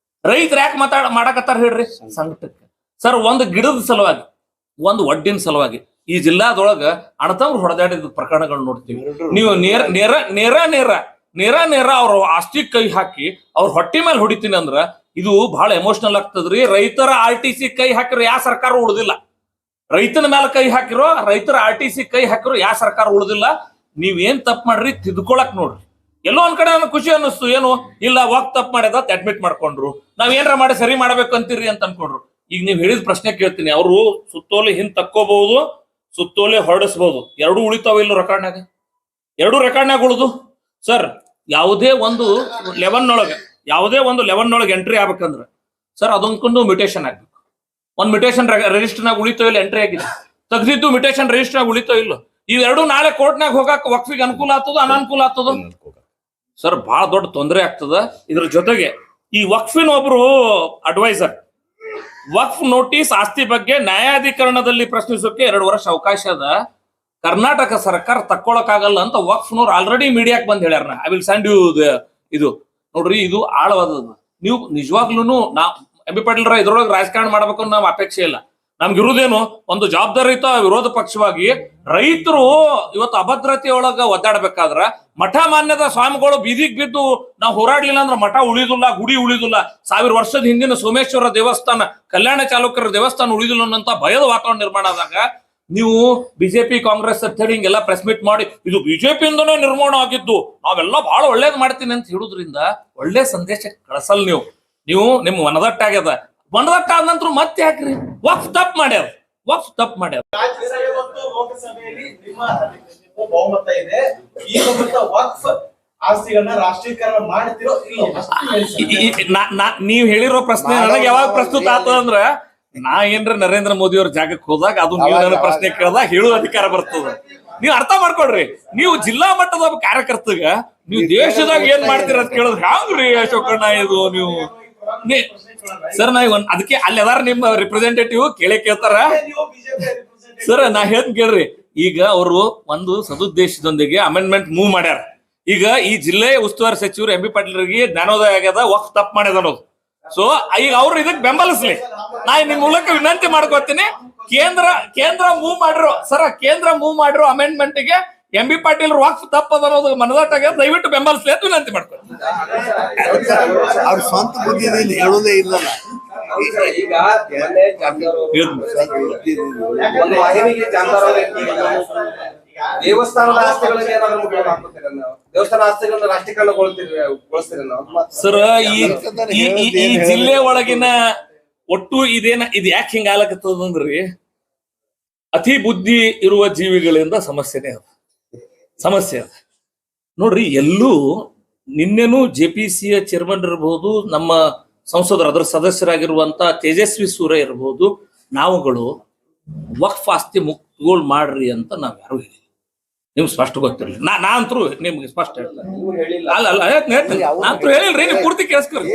ರೈತರು ಯಾಕೆ ಮಾಡಾಕತ್ತಾರ ಹೇಳ್ರಿ ಸಂಕಟಕ್ಕೆ. ಸರ್, ಒಂದು ಗಿಡದ ಸಲುವಾಗಿ, ಒಂದು ಒಡ್ಡಿನ ಸಲುವಾಗಿ ಈ ಜಿಲ್ಲಾದೊಳಗ ಅಣತಂಬ್ರು ಹೊಡೆದಾಡಿದ ಪ್ರಕರಣಗಳು ನೋಡ್ತೀವಿ. ನೀವು ನೇರ ಅವ್ರ ಆಸ್ತಿ ಕೈ ಹಾಕಿ ಅವ್ರ ಹೊಟ್ಟಿ ಮೇಲೆ ಹೊಡಿತೀನಿ ಅಂದ್ರ ಇದು ಬಹಳ ಎಮೋಷನಲ್ ಆಗ್ತದ್ರಿ. ರೈತರ RTC ಕೈ ಹಾಕಿರೋ ಯಾವ ಸರ್ಕಾರ ಉಳಿದಿಲ್ಲ. ರೈತನ ಮೇಲೆ ಕೈ ಹಾಕಿರೋ, ರೈತರ RTC ಕೈ ಹಾಕಿರೋ ಯಾವ ಸರ್ಕಾರ ಉಳಿದಿಲ್ಲ. ನೀವೇನ್ ತಪ್ಪು ಮಾಡ್ರಿ ತಿದ್ಕೊಳಕ್ ನೋಡ್ರಿ. ಎಲ್ಲೋ ಒಂದ್ ಕಡೆ ನನಗೆ ಖುಷಿ ಅನ್ನಿಸ್ತು, ಏನು ಇಲ್ಲ ವಕ್ ತಪ್ಪು ಮಾಡ್ಯದ ಅಡ್ಮಿಟ್ ಮಾಡ್ಕೊಂಡ್ರು, ನಾವ್ ಏನಾರ ಮಾಡಿ ಸರಿ ಮಾಡ್ಬೇಕು ಅಂತೀರಿ ಅಂತ ಅನ್ಕೊಂಡ್ರು. ಈಗ ನೀವ್ ಹೇಳಿದ ಪ್ರಶ್ನೆ ಕೇಳ್ತೀನಿ, ಅವರು ಸುತ್ತೋಲೆ ಹಿಂದ್ ತಕ್ಕೋಬಹುದು, ಸುತ್ತೋಲೆ ಹೊರಡಿಸಬಹುದು, ಎರಡೂ ಉಳಿತಾವ ಇಲ್ಲೋ ರೆಕಾರ್ಡ್ನಾಗ? ಎರಡು ರೆಕಾರ್ಡ್ನಾಗ ಉಳಿದು ಸರ್, ಯಾವುದೇ ಒಂದು ಲೆವೆನ್ ಒಳಗೆ ಎಂಟ್ರಿ ಆಗ್ಬೇಕಂದ್ರ ಸರ್ ಅದೊಂದ್ಕೊಂಡು ಮ್ಯೂಟೇಶನ್ ಆಗ್ಬೇಕು. ಒಂದ್ ಮ್ಯೂಟೇಶನ್ ರಿಜಿಸ್ಟರ್ನಾಗ ಉಳಿತೋ ಇಲ್ಲ, ಎಂಟ್ರಿ ಆಗಿದೆ, ತೆಗ್ದಿದ್ದು ಮ್ಯೂಟೇಶನ್ ರಿಜಿಸ್ಟರ್ನಾಗ ಉಳಿತೋ ಇಲ್ಲೋ, ಇವೆರಡು ನಾಳೆ ಕೋರ್ಟ್ನಾಗ ಹೋಗಾಕ ವಕ್ಫಿಗೆ ಅನುಕೂಲ ಆಗ್ತದ ಅನಾನುಕೂಲ ಆಗ್ತದ ಸರ್? ಬಹಳ ದೊಡ್ಡ ತೊಂದರೆ ಆಗ್ತದ. ಇದ್ರ ಜೊತೆಗೆ ಈ ವಕ್ಫಿನ ಒಬ್ರು ಅಡ್ವೈಸರ್, ವಕ್ಫ್ ನೋಟಿಸ್ ಆಸ್ತಿ ಬಗ್ಗೆ ನ್ಯಾಯಾಧಿಕರಣದಲ್ಲಿ ಪ್ರಶ್ನಿಸೋಕೆ 2 ವರ್ಷ ಅವಕಾಶ ಅದ, ಕರ್ನಾಟಕ ಸರ್ಕಾರ ತಕ್ಕೊಳಕಾಗಲ್ಲ ಅಂತ ವಕ್ಫ್ನವ್ರು ಆಲ್ರೆಡಿ ಮೀಡಿಯಾಕ್ ಬಂದ್ ಹೇಳ್ಯಾರ. ಐ ವಿಲ್ ಸೆಂಡ್ ಯು ಇದು ನೋಡ್ರಿ, ಇದು ಆಳವಾದದ್ದು. ನೀವು ನಿಜವಾಗ್ಲೂ ಎಂ ಬಿ ಪಾಟೀಲ್ ಇದ್ರೊಳಗೆ ರಾಜಕಾರಣ ಮಾಡ್ಬೇಕು ನಾವು ಅಪೇಕ್ಷೆ ಇಲ್ಲ. ನಮ್ಗಿರುವುದೇನು, ಒಂದು ಜವಾಬ್ದಾರಿಯುತ ವಿರೋಧ ಪಕ್ಷವಾಗಿ ರೈತರು ಇವತ್ತು ಅಭದ್ರತೆಯೊಳಗ ಒದ್ದಾಡ್ಬೇಕಾದ್ರ ಮಠ ಮಾನ್ಯದ ಸ್ವಾಮಿಗಳು ಬೀದಿಗೆ ಬಿದ್ದು ನಾವು ಹೋರಾಡ್ಲಿಲ್ಲ ಅಂದ್ರೆ ಮಠ ಉಳಿದಿಲ್ಲ, ಗುಡಿ ಉಳಿದಿಲ್ಲ, 1000 ವರ್ಷದ ಹಿಂದಿನ ಸೋಮೇಶ್ವರ ದೇವಸ್ಥಾನ, ಕಲ್ಯಾಣ ಚಾಲುಕ್ಯರ ದೇವಸ್ಥಾನ ಉಳಿದಿಲ್ಲ ಅನ್ನೋಂತ ಭಯದ ವಾತಾವರಣ ನಿರ್ಮಾಣ ಆದಾಗ ನೀವು ಬಿಜೆಪಿ ಕಾಂಗ್ರೆಸ್ ಅಂತ ಹೇಳಿ ಹಿಂಗೆಲ್ಲ ಪ್ರೆಸ್ ಮೀಟ್ ಮಾಡಿ ಇದು ಬಿಜೆಪಿಯಿಂದನೇ ನಿರ್ಮಾಣ ಆಗಿದ್ದು ನಾವೆಲ್ಲ ಬಹಳ ಒಳ್ಳೇದ್ ಮಾಡ್ತೀನಿ ಅಂತ ಹೇಳುದ್ರಿಂದ ಒಳ್ಳೆ ಸಂದೇಶ ಕಳಿಸಲ್ ನೀವು ನಿಮ್ಮ ವನದಟ್ಟಾಗ್ಯದ ಆದ ನಂತರ ಮತ್ತೆ ಯಾಕ್ರಿ ವಕ್ಫ್ ತಪ್ಪು ಮಾಡ್ಯಾರ ರಾಜ್ಯಸಭೆ ಮತ್ತು ಲೋಕಸಭೆಯಲ್ಲಿ ನಿಮ್ಮ ಬಹುಮತ ಇದೆ. ಈಗ ವಕ್ಫ್ ಆಸ್ತಿಗಳನ್ನ ರಾಷ್ಟ್ರೀಕರಣ ಮಾಡ್ತಿರೋ ಇಲ್ಲೋ ನೀವ್ ಹೇಳಿರೋ ಪ್ರಶ್ನೆ ನನಗೆ ಯಾವಾಗ ಪ್ರಸ್ತುತ ಆಗ್ತದ ಅಂದ್ರ ನಾ ಏನ್ರ ನರೇಂದ್ರ ಮೋದಿ ಅವ್ರ ಜಾಗಕ್ಕೆ ಹೋದಾಗ ಅದು ನೀವು ನನ್ನ ಪ್ರಶ್ನೆ ಕೇಳಿದಾಗ ಹೇಳುವ ಅಧಿಕಾರ ಬರ್ತದ. ನೀವ್ ಅರ್ಥ ಮಾಡ್ಕೊಡ್ರಿ, ನೀವು ಜಿಲ್ಲಾ ಮಟ್ಟದ ಕಾರ್ಯಕರ್ತಗ ನೀವು ದೇಶದಾಗ ಏನ್ ಮಾಡ್ತೀರ ಅಂತ ಕೇಳಿದ್ರೆ ಹ್ಯಾಂಗ್ರಿ ಅಶೋಕಣ್ಣ ಇದು ನೀವು ಸರ್ ನಾ ಅದಕ್ಕೆ ಅಲ್ಲಿ ಅದಾರ ನಿಮ್ಮ ರಿಪ್ರೆಸೆಂಟೇಟಿವ್ ಕೇಳ್ತಾರ ಸರ್. ನಾ ಹೇಳ್ತ ಕೇಳ್ರಿ, ಈಗ ಅವರು ಒಂದು ಸದುದ್ದೇಶದೊಂದಿಗೆ ಅಮೆಂಡ್ಮೆಂಟ್ ಮೂವ್ ಮಾಡ್ಯಾರ. ಈಗ ಈ ಜಿಲ್ಲೆ ಉಸ್ತುವಾರಿ ಸಚಿವರು ಎಂ ಬಿ ಪಾಟೀಲ್ರಿಗೆ ಜ್ಞಾನೋದಯ ಆಗ್ಯದ, ವಕ್ಫ್ ತಪ್ಪು ಮಾಡ್ಯದ ಅನ್ನೋದು. ಸೊ ಈಗ ಅವ್ರು ಇದಕ್ಕೆ ಬೆಂಬಲಿಸ್ಲಿ. ನಾ ನಿಮ್ ಮೂಲಕ ವಿನಂತಿ ಮಾಡ್ಕೊತೀನಿ, ಕೇಂದ್ರ ಮೂವ್ ಮಾಡಿರೋ ಅಮೆಂಡ್ಮೆಂಟ್ ಗೆ ಎಂ ಬಿ ಪಾಟೀಲ್ ವಕ್ಫ್ ತಪ್ಪದ ಅನ್ನೋದು ಮನದಾಟಾಗ ದಯವಿಟ್ಟು ಬೆಂಬಲಿಸ್ಲಿ ಅಂತ ವಿನಂತಿ ಮಾಡ್ಕೊತೀನಿ. ಅವ್ರ ಸ್ವಂತ ಬುದ್ಧಿಯಲ್ಲಿ ಹೇಳೋದೇ ಇಲ್ಲಲ್ಲ. ಈಗ ಒಂದು ವಾಹಿನಿಗೆ ದೇವಸ್ಥಾನದ ಆಸ್ತಿಗಳಿಗೆ ಏನಾದ್ರು ಮುಖ್ಯ ಹಾಕ್ತೀರ ನಾವು? ದೇವಸ್ಥಾನ ಆಸ್ತಿಗಳನ್ನ ರಾಷ್ಟ್ರೀಕರಣಗೊಳಿಸ್ತೀರ ನಾವು? ಸರ್ ಈ ಜಿಲ್ಲೆ ಒಳಗಿನ ಒಟ್ಟು ಇದು ಯಾಕೆ ಹಿಂಗ ಆಗ್ಲಕತ್ತದಂದ್ರಿ, ಅತಿ ಬುದ್ಧಿ ಇರುವ ಜೀವಿಗಳಿಂದ ಸಮಸ್ಯೆ ಅದ. ನೋಡ್ರಿ, ಎಲ್ಲೂ ನಿನ್ನೆನೂ JPCಯ ಚೇರ್ಮನ್ ಇರಬಹುದು, ನಮ್ಮ ಸಂಸದರು ಅದರ ಸದಸ್ಯರಾಗಿರುವಂತ ತೇಜಸ್ವಿ ಸೂರ್ಯ ಇರಬಹುದು, ನಾವುಗಳು ವಕ್ಫ್ ಆಸ್ತಿ ಮುಕ್ತಗೋಳ್ ಮಾಡ್ರಿ ಅಂತ ನಾವ್ ಯಾರು ಹೇಳಿಲ್ಲ. ನಿಮ್ಗೆ ಸ್ಪಷ್ಟ ಗೊತ್ತಿರಲಿ. ನಾ ಅಂತರೂ ನಿಮ್ಗೆ ಸ್ಪಷ್ಟ ಹೇಳಿಲ್ಲ. ನಾನಂತೂ ಹೇಳಿಲ್ರಿ, ನೀವು ಪೂರ್ತಿ ಕೇಳಿಸ್ಕೊರಿ.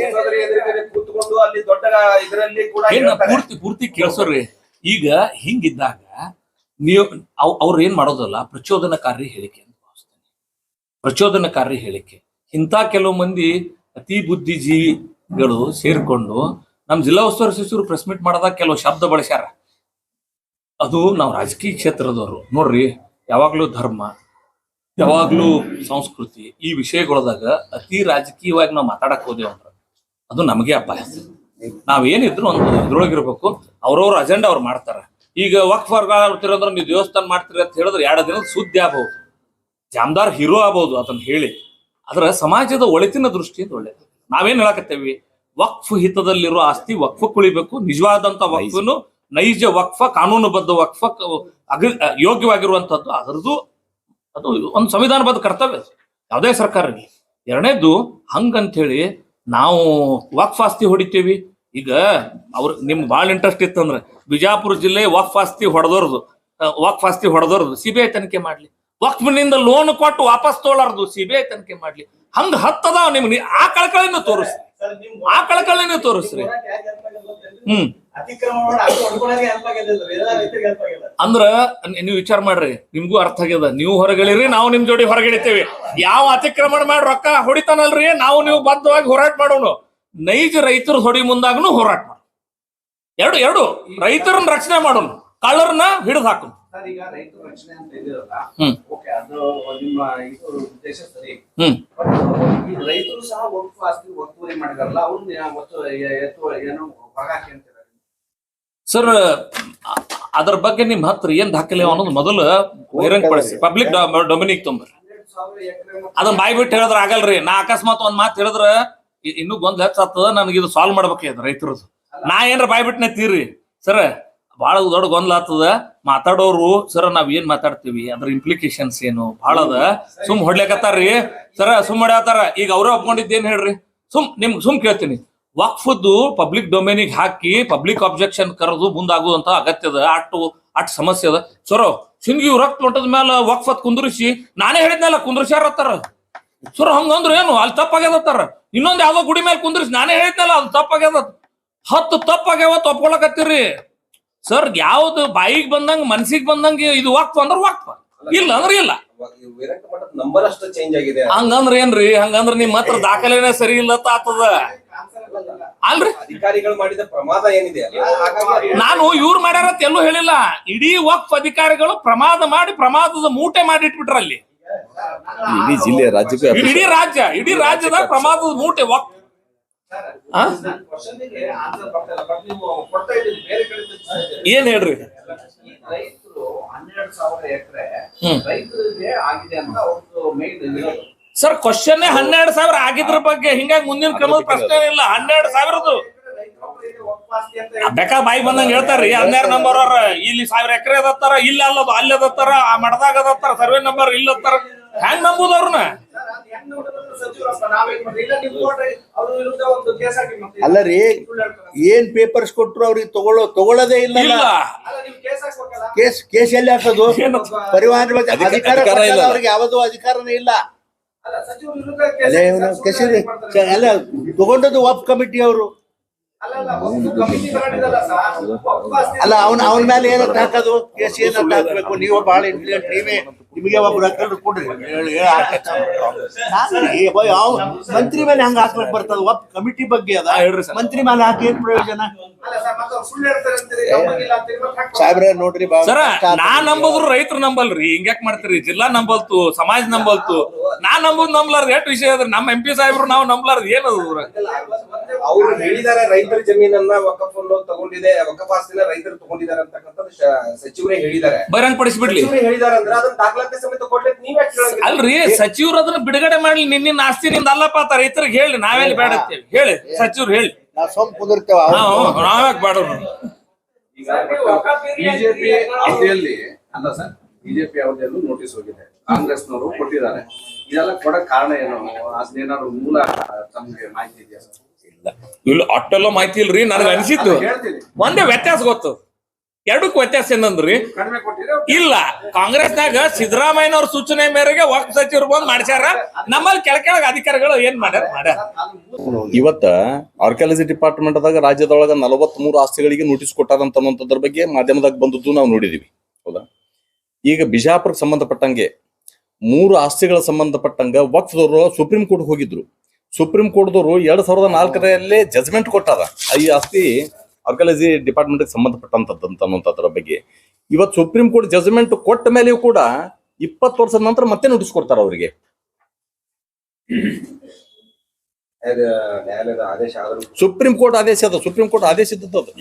ಪೂರ್ತಿ ಕೇಳಿಸೋರಿ. ಈಗ ಹಿಂಗಿದ್ದಾಗ ನೀವು ಅವ್ರು ಏನ್ ಮಾಡೋದಲ್ಲ, ಪ್ರಚೋದನಕಾರಿ ಹೇಳಿಕೆ ಅಂತ ಭಾವಿಸ್ತೇನೆ. ಪ್ರಚೋದನಕಾರಿ ಹೇಳಿಕೆ ಇಂಥ ಕೆಲವು ಮಂದಿ ಅತಿ ಬುದ್ಧಿಜೀವಿಗಳು ಸೇರ್ಕೊಂಡು ನಮ್ ಜಿಲ್ಲಾ ಉಸ್ತುವಾರಿ ಸಚಿವರು ಪ್ರೆಸ್ ಮೀಟ್ ಮಾಡಿದಾಗ ಕೆಲವು ಶಬ್ದ ಬಳಸ್ಯಾರ. ಅದು ನಾವು ರಾಜಕೀಯ ಕ್ಷೇತ್ರದವರು ನೋಡ್ರಿ, ಯಾವಾಗ್ಲೂ ಧರ್ಮ, ಯಾವಾಗ್ಲೂ ಸಂಸ್ಕೃತಿ, ಈ ವಿಷಯಗಳದಾಗ ಅತಿ ರಾಜಕೀಯವಾಗಿ ನಾವು ಮಾತಾಡಕ್ ಹೋದೇವ್ ಅಂದ್ರ ಅದು ನಮಗೆ ಅಪಾಯ. ನಾವೇನಿದ್ರು ಒಂದು ಇದ್ರೊಳಗಿರ್ಬೇಕು. ಅವ್ರವ್ರ ಅಜೆಂಡಾ ಅವ್ರು ಮಾಡ್ತಾರ. ಈಗ ವಕ್ಫ್ ಬರ್ತಿರೋದ್ರ ನೀವು ದೇವಸ್ಥಾನ ಮಾಡ್ತೀರಿ ಅಂತ ಹೇಳಿದ್ರೆ 2 ದಿನದ ಸುದ್ದಿ ಆಗ್ಬಹುದು, ಜಾಮದಾರ್ ಹೀರೋ ಆಗ್ಬಹುದು ಅದನ್ನ ಹೇಳಿ. ಆದ್ರ ಸಮಾಜದ ಒಳಿತಿನ ದೃಷ್ಟಿಯಿಂದ ಒಳ್ಳೇದು. ನಾವೇನ್ ಹೇಳಕತ್ತೇವಿ, ವಕ್ಫ್ ಹಿತದಲ್ಲಿರೋ ಆಸ್ತಿ ವಕ್ಫ್ ಕುಳಿಬೇಕು. ನಿಜವಾದಂತ ವಕ್ಫನು ನೈಜ ವಕ್ಫ, ಕಾನೂನುಬದ್ಧ ವಕ್ಫ, ಯೋಗ್ಯವಾಗಿರುವಂತದ್ದು ಅದರದ್ದು ಅದು ಒಂದು ಸಂವಿಧಾನಬದ್ಧ ಕರ್ತವ್ಯ ಯಾವುದೇ ಸರ್ಕಾರ ಇರಲಿ. ಎರಡನೇದು ಹಂಗಂತ ಹೇಳಿ ನಾವು ವಕ್ಫ್ ಆಸ್ತಿ ಹೊಡಿತೀವಿ. ಈಗ ನಿಮ್ಗೆ ಭಾಳ ಇಂಟ್ರೆಸ್ಟ್ ಇತ್ತಂದ್ರೆ ಬಿಜಾಪುರ ಜಿಲ್ಲೆ ವಕ್ಫ್ ಆಸ್ತಿ ಹೊಡೆದೋರ್ದು CBI ತನಿಖೆ ಮಾಡ್ಲಿ. ವಕ್ಫ್ನಿಂದ ಲೋನ್ ಕೊಟ್ಟು ವಾಪಸ್ ತೊಗೊಳಾರ್ದು CBI ತನಿಖೆ ಮಾಡ್ಲಿ. ಹಂಗ ಹತ್ತದಾವ ನಿಮ್ಗೆ ಆ ಕಳಕಳಿನ ತೋರಿಸ್ರಿ. ಅಂದ್ರ ನೀವು ವಿಚಾರ ಮಾಡ್ರಿ, ನಿಮ್ಗೂ ಅರ್ಥ ಆಗ್ಯದ. ನೀವು ಹೊರಗಳಿರಿ, ನಾವು ನಿಮ್ ಜೋಡಿ ಹೊರಗಿಡಿತೇವೆ. ಯಾವ ಅತಿಕ್ರಮಣ ಮಾಡಿ ರೊಕ್ಕ ಹೊಡಿತಾನಲ್ರಿ, ನಾವು ನೀವು ಬದ್ಧವಾಗಿ ಹೋರಾಟ ಮಾಡೋನು. ನೈಜ ರೈತರು ಹೊಡಿ ಮುಂದಾಗನು ಹೋರಾಟ ಮಾಡೋಣ. ಎರಡು ರೈತರನ್ನ ರಕ್ಷಣೆ ಮಾಡೋನು, ಕಳ್ಳರನ್ನ ಹಿಡಿದು ಹಾಕೋನು. ಈಗ ರೈತರ ರಕ್ಷಣೆ ಅಂತ ಇದಿರಲ್ಲ, ಓಕೆ, ಅದು ನಿಮ್ಮ ಉದ್ದೇಶ ಸರಿ. ಈ ರೈತರು ಸಹ ವಕ್ಫ್ ಆಸ್ತಿ ಒತ್ತುವರಿ ಮಾಡಿದಾರಲ್ಲ, ಅವ್ರನ್ನ ಏನು ಹೊರಗಾಕಿ ಅಂತೀರ ಸರ್? ಅದ್ರ ಬಗ್ಗೆ ನಿಮ್ ಹತ್ರ ಏನ್ ದಾಖಲೆ ಅನ್ನೋದು ಮೊದಲು ಬಹಿರಂಗಪಡಿಸಿ, ಪಬ್ಲಿಕ್ ಡೊಮಿನಿಕ್ ತೊಂಬರ್ರಿ. ಅದನ್ನ ಬಾಯ್ ಬಿಟ್ಟು ಹೇಳಿದ್ರ ಆಗಲ್ರಿ. ನಾ ಅಕಸ್ಮಾತ್ ಒಂದ್ ಮಾತು ಹೇಳಿದ್ರ ಇನ್ನೂ ಗೊಂದಲ ಹೆಚ್ಚಾಗ್ತದ. ನನಗೆ ಇದು ಸಾಲ್ವ್ ಮಾಡ್ಬೇಕಾಗ್ಯದ ರೈತರದ್ದು. ನಾ ಏನ್ರ ಬಾಯ್ ಬಿಟ್ಟನೆ ತೀರ್ರಿ ಸರ್, ಬಹಳ ದೊಡ್ಡ ಗೊಂದಲ ಆಗ್ತದ. ಮಾತಾಡೋರು ಸರ್ ನಾವ್ ಏನ್ ಮಾತಾಡ್ತೀವಿ, ಅದ್ರ ಇಂಪ್ಲಿಕೇಶನ್ಸ್ ಏನು ಬಹಳ ಅದ. ಸುಮ್ ಹೊಡ್ಲಿಕತ್ತಾರ್ರಿ ಸರ್, ಸುಮ್ ಹೊಡ್ಯಾತಾರ. ಈಗ ಅವ್ರೇ ಒಪ್ಕೊಂಡಿದ್ದೇನ್ ಹೇಳ್ರಿ. ಸುಮ್ ಕೇಳ್ತೀನಿ, ವಕ್ಫದ್ದು ಪಬ್ಲಿಕ್ ಡೊಮೇನಿಗೆ ಹಾಕಿ ಪಬ್ಲಿಕ್ ಅಬ್ಜೆಕ್ಷನ್ ಕರೆದು ಮುಂದಾಗುವಂತ ಅಗತ್ಯದ ಅಟ್ ಸಮಸ್ಯೆ ಅದ. ಸರ್ ಸಿಂಗಿ ರಕ್ತ ಮಟ್ಟದ ಮೇಲೆ ವಕ್ಫತ್ ಕುಂದ್ರಿಸಿ ನಾನೇ ಹೇಳಿದ್ನಲ್ಲ ಕುಂದ್ರಿಸ್ಯಾರತ್ತಾರ ಸರ್. ಹಂಗಂದ್ರ ಏನು ಅಲ್ಲಿ ತಪ್ಪಾಗ್ಯದತ್ತಾರ. ಇನ್ನೊಂದ್ ಯಾವ್ದೋ ಗುಡಿ ಮೇಲೆ ಕುಂದ್ರಿಸಿ ನಾನೇ ಹೇಳಿದ್ನಲ್ಲ ಅದು ತಪ್ಪಾಗ್ಯದ. 10 ತಪ್ಪಾಗ್ಯಾವ ಒಪ್ಕೊಳಕತ್ತೀರಿ ಸರ್. ಯಾವ್ದು ಬಾಯಿಗೆ ಬಂದಂಗ ಮನ್ಸಿಗೆ ಬಂದಂಗ ಇದು ವಕ್ಫ್ ಅಂದ್ರ ವಕ್ಫ್, ಇಲ್ಲ ಅಂದ್ರೆ ಇಲ್ಲ. ನಂಬರ್ ಅಷ್ಟು ಚೇಂಜ್ ಆಗಿದೆ. ಹಂಗಂದ್ರ ಏನ್ರಿ? ಹಂಗಂದ್ರ ನಿಮ್ ಹತ್ರ ದಾಖಲೆನೇ ಸರಿ ಇಲ್ಲ ಆತದ ಅಲ್ರಿ. ಅಧಿಕಾರಿಗಳು ಮಾಡಿದ ಪ್ರಮಾದ ಏನಿದೆ, ನಾನು ಇವ್ರು ಮಾಡ್ಯಾರತ್ ಎಲ್ಲೂ ಹೇಳಿಲ್ಲ. ಇಡೀ ವಕ್ಫ್ ಅಧಿಕಾರಿಗಳು ಪ್ರಮಾದ ಮಾಡಿ ಪ್ರಮಾದದ ಮೂಟೆ ಮಾಡಿ ಇಟ್ಬಿಟ್ರ ಅಲ್ಲಿ. ಇಡೀ ಜಿಲ್ಲೆ ಇಡೀ ರಾಜ್ಯದ ಪ್ರಮಾದದ ಮೂಟೆ ವಕ್ಫ್. ಏನ್ ಹೇಳ್ರಿ? ರೈತರು ರೈತರಿಗೆ ಆಗಿದೆ ಅಂತ ಅವ್ರದ್ದು ಮೇನ್ ಇರೋದು. ಸರ್ ಕ್ವಶನ್ 12,000 ಆಗಿದ್ರ ಬಗ್ಗೆ ಹಿಂಗಾಗಿ ಮುಂದಿನ ಕ್ರಮದ ಪ್ರಶ್ನೆ ಇಲ್ಲ. 12,000 ಬೇಕಾ ಬಾಯಿ ಬಂದಂಗ ಹೇಳ್ತಾರ್ರಿ. 12 ನಂಬರ್ ಅವ್ರ ಇಲ್ಲಿ 1000 ಎಕರೆ ಅದತ್ತಾರ, ಇಲ್ಲ ಅಲ್ಲದು ಅಲ್ಲಿ ಅದತ್ತಾರ, ಆ ಮಡದಾಗ ಅದತ್ತಾರ, ಸರ್ವೆ ನಂಬರ್ ಇಲ್ಲ ಅತ್ತಾರ. ಹೆಂಗ್ ನಂಬುದು ಅವ್ರನ್ನ? ಅಲ್ಲ ರೀ, ಏನ್ ಪೇಪರ್ಸ್ ಕೊಟ್ರು ಅವ್ರಿಗೆ ತಗೊಳ್ಳೋದೇ ಇಲ್ಲ. ಇಲ್ಲ ಕೇಸ್ ಎಲ್ಲಿ ಹಾಕೋದು? ಪರಿವಹನ ಬಗ್ಗೆ ಅಧಿಕಾರ ಇಲ್ಲ ಅವ್ರಿಗೆ, ಯಾವ್ದು ಅಧಿಕಾರನೇ ಇಲ್ಲ. ಅಲ್ಲ ತಗೊಂಡದ್ದು ವಾಪ್ ಕಮಿಟಿ ಅವರು. ಅಲ್ಲ ಅವನ ಮೇಲೆ ಏನಂತ ಹಾಕೋದು? ಕೇಸ್ ಏನಂತ ಹಾಕ್ಬೇಕು? ನೀವು ಬಹಳ ಇಂಟೆಲಿಜೆಂಟ್, ನಿಮಗೆ ಒಬ್ರು ಹಾಕೊಂಡು ಕೊಡ್ರಿ. ಮಂತ್ರಿ ಮೇಲೆ ಹಂಗ ಹಾಕ್ಬೇಕು ಬರ್ತದ? ವಾಪ್ ಕಮಿಟಿ ಬಗ್ಗೆ ಅದ, ಮಂತ್ರಿ ಮೇಲೆ ಹಾಕಿ ಏನ್ ಪ್ರಯೋಜನ? ಸಾಹೇಬ್ರೆ ನೋಡ್ರಿ, ಸರ ನಾ ನಂಬುದ್ರು ರೈತರು ನಂಬಲ್ರಿ. ಹಿಂಗ್ಯಾಕ್ ಮಾಡ್ತೀರಿ? ಜಿಲ್ಲಾ ನಂಬಲ್ತು, ಸಮಾಜ ನಂಬಲ್ತು, ನಾ ನಂಬುದ್ ನಂಬ್ಲಾರ್ದು ಎಷ್ಟು ವಿಷಯ ಅದ್ರಿ. ನಮ್ಮ MP ಸಾಹೇಬ್ರು ನಾವು ನಂಬ್ಲಾರ್ದು ಏನದು? ಅವ್ರು ಹೇಳಿದಾರೆ ರೈತರ ಜಮೀನನ್ನ ವಕಫ್ ತಗೊಂಡಿದೆ, ವಕಫ್ ಆಸ್ತಿನ ರೈತರು ತಗೊಂಡಿದ್ದಾರೆ ಅಂತಕ್ಕಂಥದ್ದು ಸಚಿವರೇ ಹೇಳಿದ್ದಾರೆ. ಬಹಿರಂಗ ಪಡಿಸ್ಬಿಡ್ಲಿ ಹೇಳಿದಾರೆ ಅಂದ್ರೆ ಅದನ್ನ ದಾಖಲಾತಿ ಸಮೇತ ಕೊಡ್ಲಿಕ್ಕೆ ನೀವೇ ಕೇಳಂಗಿಲ್ಲ. ಅಲ್ರಿ, ಸಚಿವರು ಅದನ್ನ ಬಿಡುಗಡೆ ಮಾಡ್ಲಿ. ನಿನ್ನ ಆಸ್ತಿ ನಿಂದ ಅಲ್ಲಪ್ಪ ಅಂತ ರೈತರಿಗೆ ಹೇಳಿ, ನಾವೆಲ್ಲಿ ಬೇಡ ಅಂತೇಳಿ ಹೇಳಿ. ಸಚಿವರು ಹೇಳಿ, ನಾವು ಸೊಂಪು ಕುದುರ್ತೇವ. ನಾವ್ಯಾಕ್ ಬೇಡ? ಈಗ ಬಿಜೆಪಿ ಅವಧಿಯಲ್ಲಿ ಅಲ್ಲ ಸರ್, ಬಿಜೆಪಿ ಅವಧಿಯಲ್ಲೂ ನೋಟಿಸ್ ಹೋಗಿದೆ, ಕಾಂಗ್ರೆಸ್ನವರು ಕೊಟ್ಟಿದ್ದಾರೆ. ಇದೆಲ್ಲ ಕೊಡಕ್ ಕಾರಣ ಏನು? ಅದೇನಾದ್ರು ಮೂಲ ತಮ್ಗೆ ಮಾಹಿತಿ ಇದೆಯಾ ಸರ್? ಇಲ್ಲ, ಅಷ್ಟೆಲ್ಲ ಮಾಹಿತಿ ಇಲ್ರಿ. ನನಗೆ ಅನ್ಸಿದ್ದು ಹೇಳ್ತೀನಿ, ಒಂದೇ ವ್ಯತ್ಯಾಸ ಗೊತ್ತು. ಎರಡಕ್ಕೂ ವ್ಯತ್ಯಾಸ ಏನಂದ್ರಿ? ಕಡಿಮೆ ಕೊಟ್ಟಿದ್ರೆ ಇಲ್ಲ, ಕಾಂಗ್ರೆಸ್ನಾಗ ಸಿದ್ದರಾಮಯ್ಯನವ್ರ ಸೂಚನೆ ಮೇರೆಗೆ ವಕ್ಫ್ ಸಚಿವರು ಬಂದ್ ಮಾಡ್ಸ್ಯಾರ. ನಮ್ಮಲ್ಲಿ ಕೆಳಕೆಳಗ ಅಧಿಕಾರಿಗಳು ಏನ್ ಮಾಡ್ಯಾರ? ಇವತ್ತ ಆರ್ಕಿಯಾಲಜಿ ಡಿಪಾರ್ಟ್ಮೆಂಟ್ ದಾಗ ರಾಜ್ಯದೊಳಗ 43 ಆಸ್ತಿಗಳಿಗೆ ನೋಟಿಸ್ ಕೊಟ್ಟಾರಂತ ಅನ್ನೋದ್ರ ಬಗ್ಗೆ ಮಾಧ್ಯಮದಾಗ ಬಂದದ್ದು ನಾವು ನೋಡಿದೀವಿ, ಹೌದಾ? ಈಗ ಬಿಜಾಪುರಕ್ಕೆ ಸಂಬಂಧಪಟ್ಟಂಗೆ 3 ಆಸ್ತಿಗಳ ಸಂಬಂಧಪಟ್ಟಂಗ ವಕ್ಫ್ದವರು ಸುಪ್ರೀಂ ಕೋರ್ಟ್ ಹೋಗಿದ್ರು. ಸುಪ್ರೀಂ ಕೋರ್ಟ್ದವರು 2004 ಜಜ್ಮೆಂಟ್ ಕೊಟ್ಟಾರ ಈ ಆಸ್ತಿ ಆರ್ಕಿಯಾಲಜಿ ಡಿಪಾರ್ಟ್ಮೆಂಟ್ ಸಂಬಂಧಪಟ್ಟಂತದ್ದು ಅನ್ನೋದ್ರ ಬಗ್ಗೆ. ಇವತ್ತು ಸುಪ್ರೀಂ ಕೋರ್ಟ್ ಜಜ್ಮೆಂಟ್ ಕೊಟ್ಟ ಮೇಲೆಯೂ ಕೂಡ 20 ವರ್ಷದ ನಂತರ ಮತ್ತೆ ನೋಟಿಸ್ ಕೊಡ್ತಾರ ಅವರಿಗೆ. ನ್ಯಾಯಾಲಯದ ಆದೇಶ ಆದರೂ ಸುಪ್ರೀಂ ಕೋರ್ಟ್ ಆದೇಶ ಅದ, ಸುಪ್ರೀಂ ಕೋರ್ಟ್ ಆದೇಶ ಇದ್ದದ್ದು.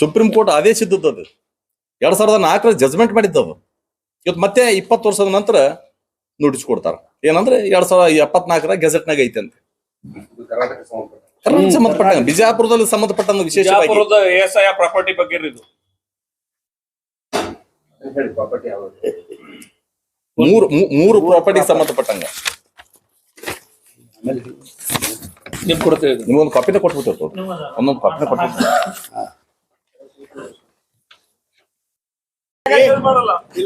ಸುಪ್ರೀಂ ಕೋರ್ಟ್ ಆದೇಶ ಇದ್ದದ್ದು 2004 ಜಜ್ಮೆಂಟ್ ಮಾಡಿದ್ದದು. ಇವತ್ತು ಮತ್ತೆ 20 ವರ್ಷದ ನಂತರ ನೋಟಿಸ್ ಕೊಡ್ತಾರ. ಏನಂದ್ರೆ 2074 ಗೆಜೆಟ್ನಾಗ ಐತೆ ಅಂತ. ಕರ್ನಾಟಕ ಸಂಬಂಧಪಟ್ಟ ಕರ್ನಾಟಕ ಸಂಬಂಧಪಟ್ಟಂಗ ಬಿಜಾಪುರದಲ್ಲಿ ಸಂಬಂಧಪಟ್ಟಂಗ ವಿಶೇಷವಾಗಿ ASI ಪ್ರಾಪರ್ಟಿ ಬಗ್ಗೆ ಇದು ಹೇಳಿ. ಪ್ರಾಪರ್ಟಿ ಯಾವುದು? ಮೂರು ಪ್ರಾಪರ್ಟಿ ಸಂಬಂಧಪಟ್ಟಂಗ ನಿಮ್ ಕೊಡ್ತೇವೆ. ನಿಮ್ಗೊಂದು ಕಾಪಿನ ಕೊಟ್ಬಿಟ್ಟು ಒಂದೊಂದು ಕಾಪಿನ ಕೊಟ್ಬಿಟ್ಟು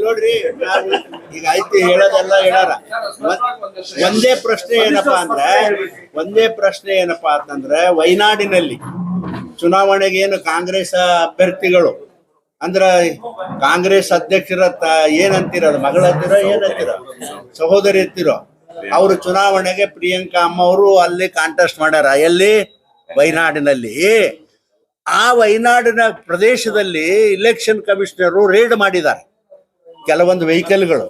ನೋಡ್ರಿ, ಈಗ ಐತಿ ಹೇಳೋದೆಲ್ಲ ಹೇಳಾರ. ಒಂದೇ ಪ್ರಶ್ನೆ ಏನಪ್ಪಾ ಅಂತಂದ್ರೆ ವಯನಾಡಿನಲ್ಲಿ ಚುನಾವಣೆಗೆ ಏನು ಕಾಂಗ್ರೆಸ್ ಅಭ್ಯರ್ಥಿಗಳು ಅಂದ್ರ ಕಾಂಗ್ರೆಸ್ ಅಧ್ಯಕ್ಷರ ಏನಂತೀರ, ಮಗಳ ಹತ್ತಿರ ಏನಂತೀರ, ಸಹೋದರಿ ಹತ್ತಿರೋ, ಅವರು ಚುನಾವಣೆಗೆ ಪ್ರಿಯಾಂಕಾ ಅಮ್ಮ ಅವರು ಅಲ್ಲಿ ಕಾಂಟೆಸ್ಟ್ ಮಾಡ್ಯಾರ. ಎಲ್ಲಿ? ವಯನಾಡಿನಲ್ಲಿ. ಆ ವಯನಾಡಿನ ಪ್ರದೇಶದಲ್ಲಿ ಇಲೆಕ್ಷನ್ ಕಮಿಷನರು ರೇಡ್ ಮಾಡಿದ್ದಾರೆ ಕೆಲವೊಂದು ವೆಹಿಕಲ್ಗಳು.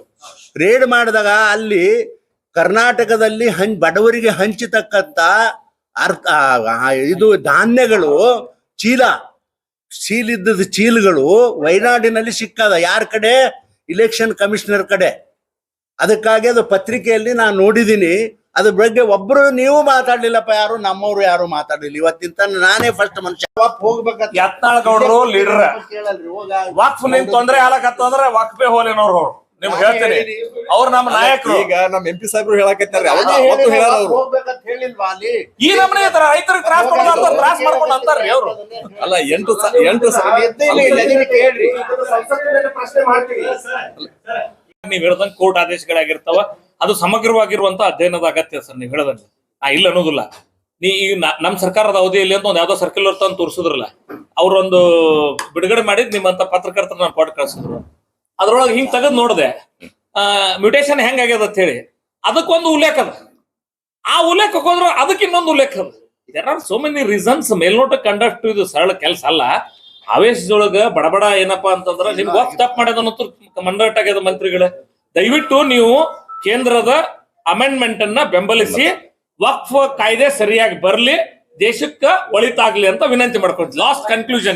ರೇಡ್ ಮಾಡಿದಾಗ ಅಲ್ಲಿ ಕರ್ನಾಟಕದಲ್ಲಿ ಬಡವರಿಗೆ ಹಂಚತಕ್ಕಂತ ಇದು ಧಾನ್ಯಗಳು ಚೀಲಿದ್ದದ ಚೀಲಗಳು ವಯನಾಡಿನಲ್ಲಿ ಸಿಕ್ಕದ. ಯಾರ ಕಡೆ? ಇಲೆಕ್ಷನ್ ಕಮಿಷನರ್ ಕಡೆ. ಅದಕ್ಕಾಗಿ ಅದು ಪತ್ರಿಕೆಯಲ್ಲಿ ನಾನು ನೋಡಿದ್ದೀನಿ. ಅದ್ರ ಬಗ್ಗೆ ಒಬ್ರು ನೀವು ಮಾತಾಡ್ಲಿಲ್ಲಪ್ಪ, ಯಾರು ನಮ್ಮವ್ರು ಯಾರು ಮಾತಾಡ್ಲಿಲ್ಲ. ಇವತ್ತಿನ ನಾನೇ ಫಸ್ಟ್ ಮನುಷ್ಯ ಹೋಗ್ಬೇಕಂತ. ಯತ್ನಾಳ್ ಗೌಡರು ಲೀಡರ್. ವಕ್ಫ್ ನಿಮ್ ತೊಂದ್ರೆ ಆಗಕತ್ತಂದ್ರೆ ವಕ್ಫೆ ಹೋಲಿನವ್ರು ನಿಮ್ಗೆ ಹೇಳ್ತೀನಿ. ಅವ್ರು ನಮ್ಮ ನಾಯಕರು. ಈಗ ನಮ್ಮ MP ಸಾಹೇಬ್ರು ಹೇಳಕತ್ತಾರೆ, ಅವತ್ತು ಹೇಳಾರ ಅವರು ಹೋಗ್ಬೇಕಂತ ಹೇಳಿಲ್ವಾ ಅಲ್ಲಿ? ಈ ನಮ್ಮನೆ ರೈತರಿಗೆ ತ್ರಾಸ ಮಾಡ್ಕೊಂಡು ಅಂತಾರ್ರಿ ಅವ್ರು. ಅಲ್ಲ 8 ಹೇಳ್ರಿ, ಸಂಸತ್ತಿನಲ್ಲಿ ಪ್ರಶ್ನೆ ಮಾಡ್ತೀವಿ. ನೀವ್ ಹೇಳ್ದಂಗೆ ಕೋರ್ಟ್ ಆದೇಶಗಳಾಗಿರ್ತಾವ. ಅದು ಸಮಗ್ರವಾಗಿರುವಂತ ಅಧ್ಯಯನದ ಅಗತ್ಯ ಸರ್. ನೀವ್ ಹೇಳ್ದಂಗೆ ನಾ ಇಲ್ಲ ಅನ್ನೋದಿಲ್ಲ. ಈಗ ನಮ್ ಸರ್ಕಾರದ ಅವಧಿಯಲ್ಲಿ ಅಂತ ಒಂದ್ ಯಾವ್ದೋ ಸರ್ಕ್ಯುಲರ್ ತಂದು ತೋರಿಸಿದ್ರಲ್ಲ, ಅವ್ರೊಂದು ಬಿಡುಗಡೆ ಮಾಡಿದ್ ನಿಮ್ಮಂತ ಪತ್ರಕರ್ತರ ನಾನು ಪಾಟ್ ಕಳ್ಸಿದ್ರು. ಅದ್ರೊಳಗೆ ಹಿಂಗ್ ತೆಗೆದ್ ನೋಡಿದೆ, ಮ್ಯೂಟೇಶನ್ ಹೆಂಗ್ ಆಗ್ಯದ ಅಂತ ಹೇಳಿ ಅದಕ್ಕೊಂದು ಉಲ್ಲೇಖ ಅದ. ಆ ಉಲ್ಲೇಖಕ್ಕೆ ಹೋದ್ರೆ ಅದಕ್ಕೆ ಇನ್ನೊಂದು ಉಲ್ಲೇಖ ಅದ. There are so many reasons. ಮೇಲ್ನೋಟ ಕಂಡಕ್ಟ್ ಇದು ಸರಳ ಕೆಲಸ ಅಲ್ಲ. ಆವೇಶದೊಳಗ ಬಡಬಡ ಏನಪ್ಪಾ ಅಂತಂದ್ರ ನಿಮ್ಗೆ ವಕ್ಫ್ ತಪ್ಪು ಮಾಡ್ಯದನ್ನೋದು ಮಂಡಟ್ ಆಗ್ಯದ. ಮಂತ್ರಿಗಳೇ, ದಯವಿಟ್ಟು ನೀವು ಕೇಂದ್ರದ ಅಮೆಂಡ್ಮೆಂಟ್ ಅನ್ನ ಬೆಂಬಲಿಸಿ ವಕ್ಫ್ ಕಾಯ್ದೆ ಸರಿಯಾಗಿ ಬರ್ಲಿ, ದೇಶಕ್ಕ ಒಳಿತಾಗ್ಲಿ ಅಂತ ವಿನಂತಿ ಮಾಡ್ಕೊಳ್ತೀವಿ. Last conclusion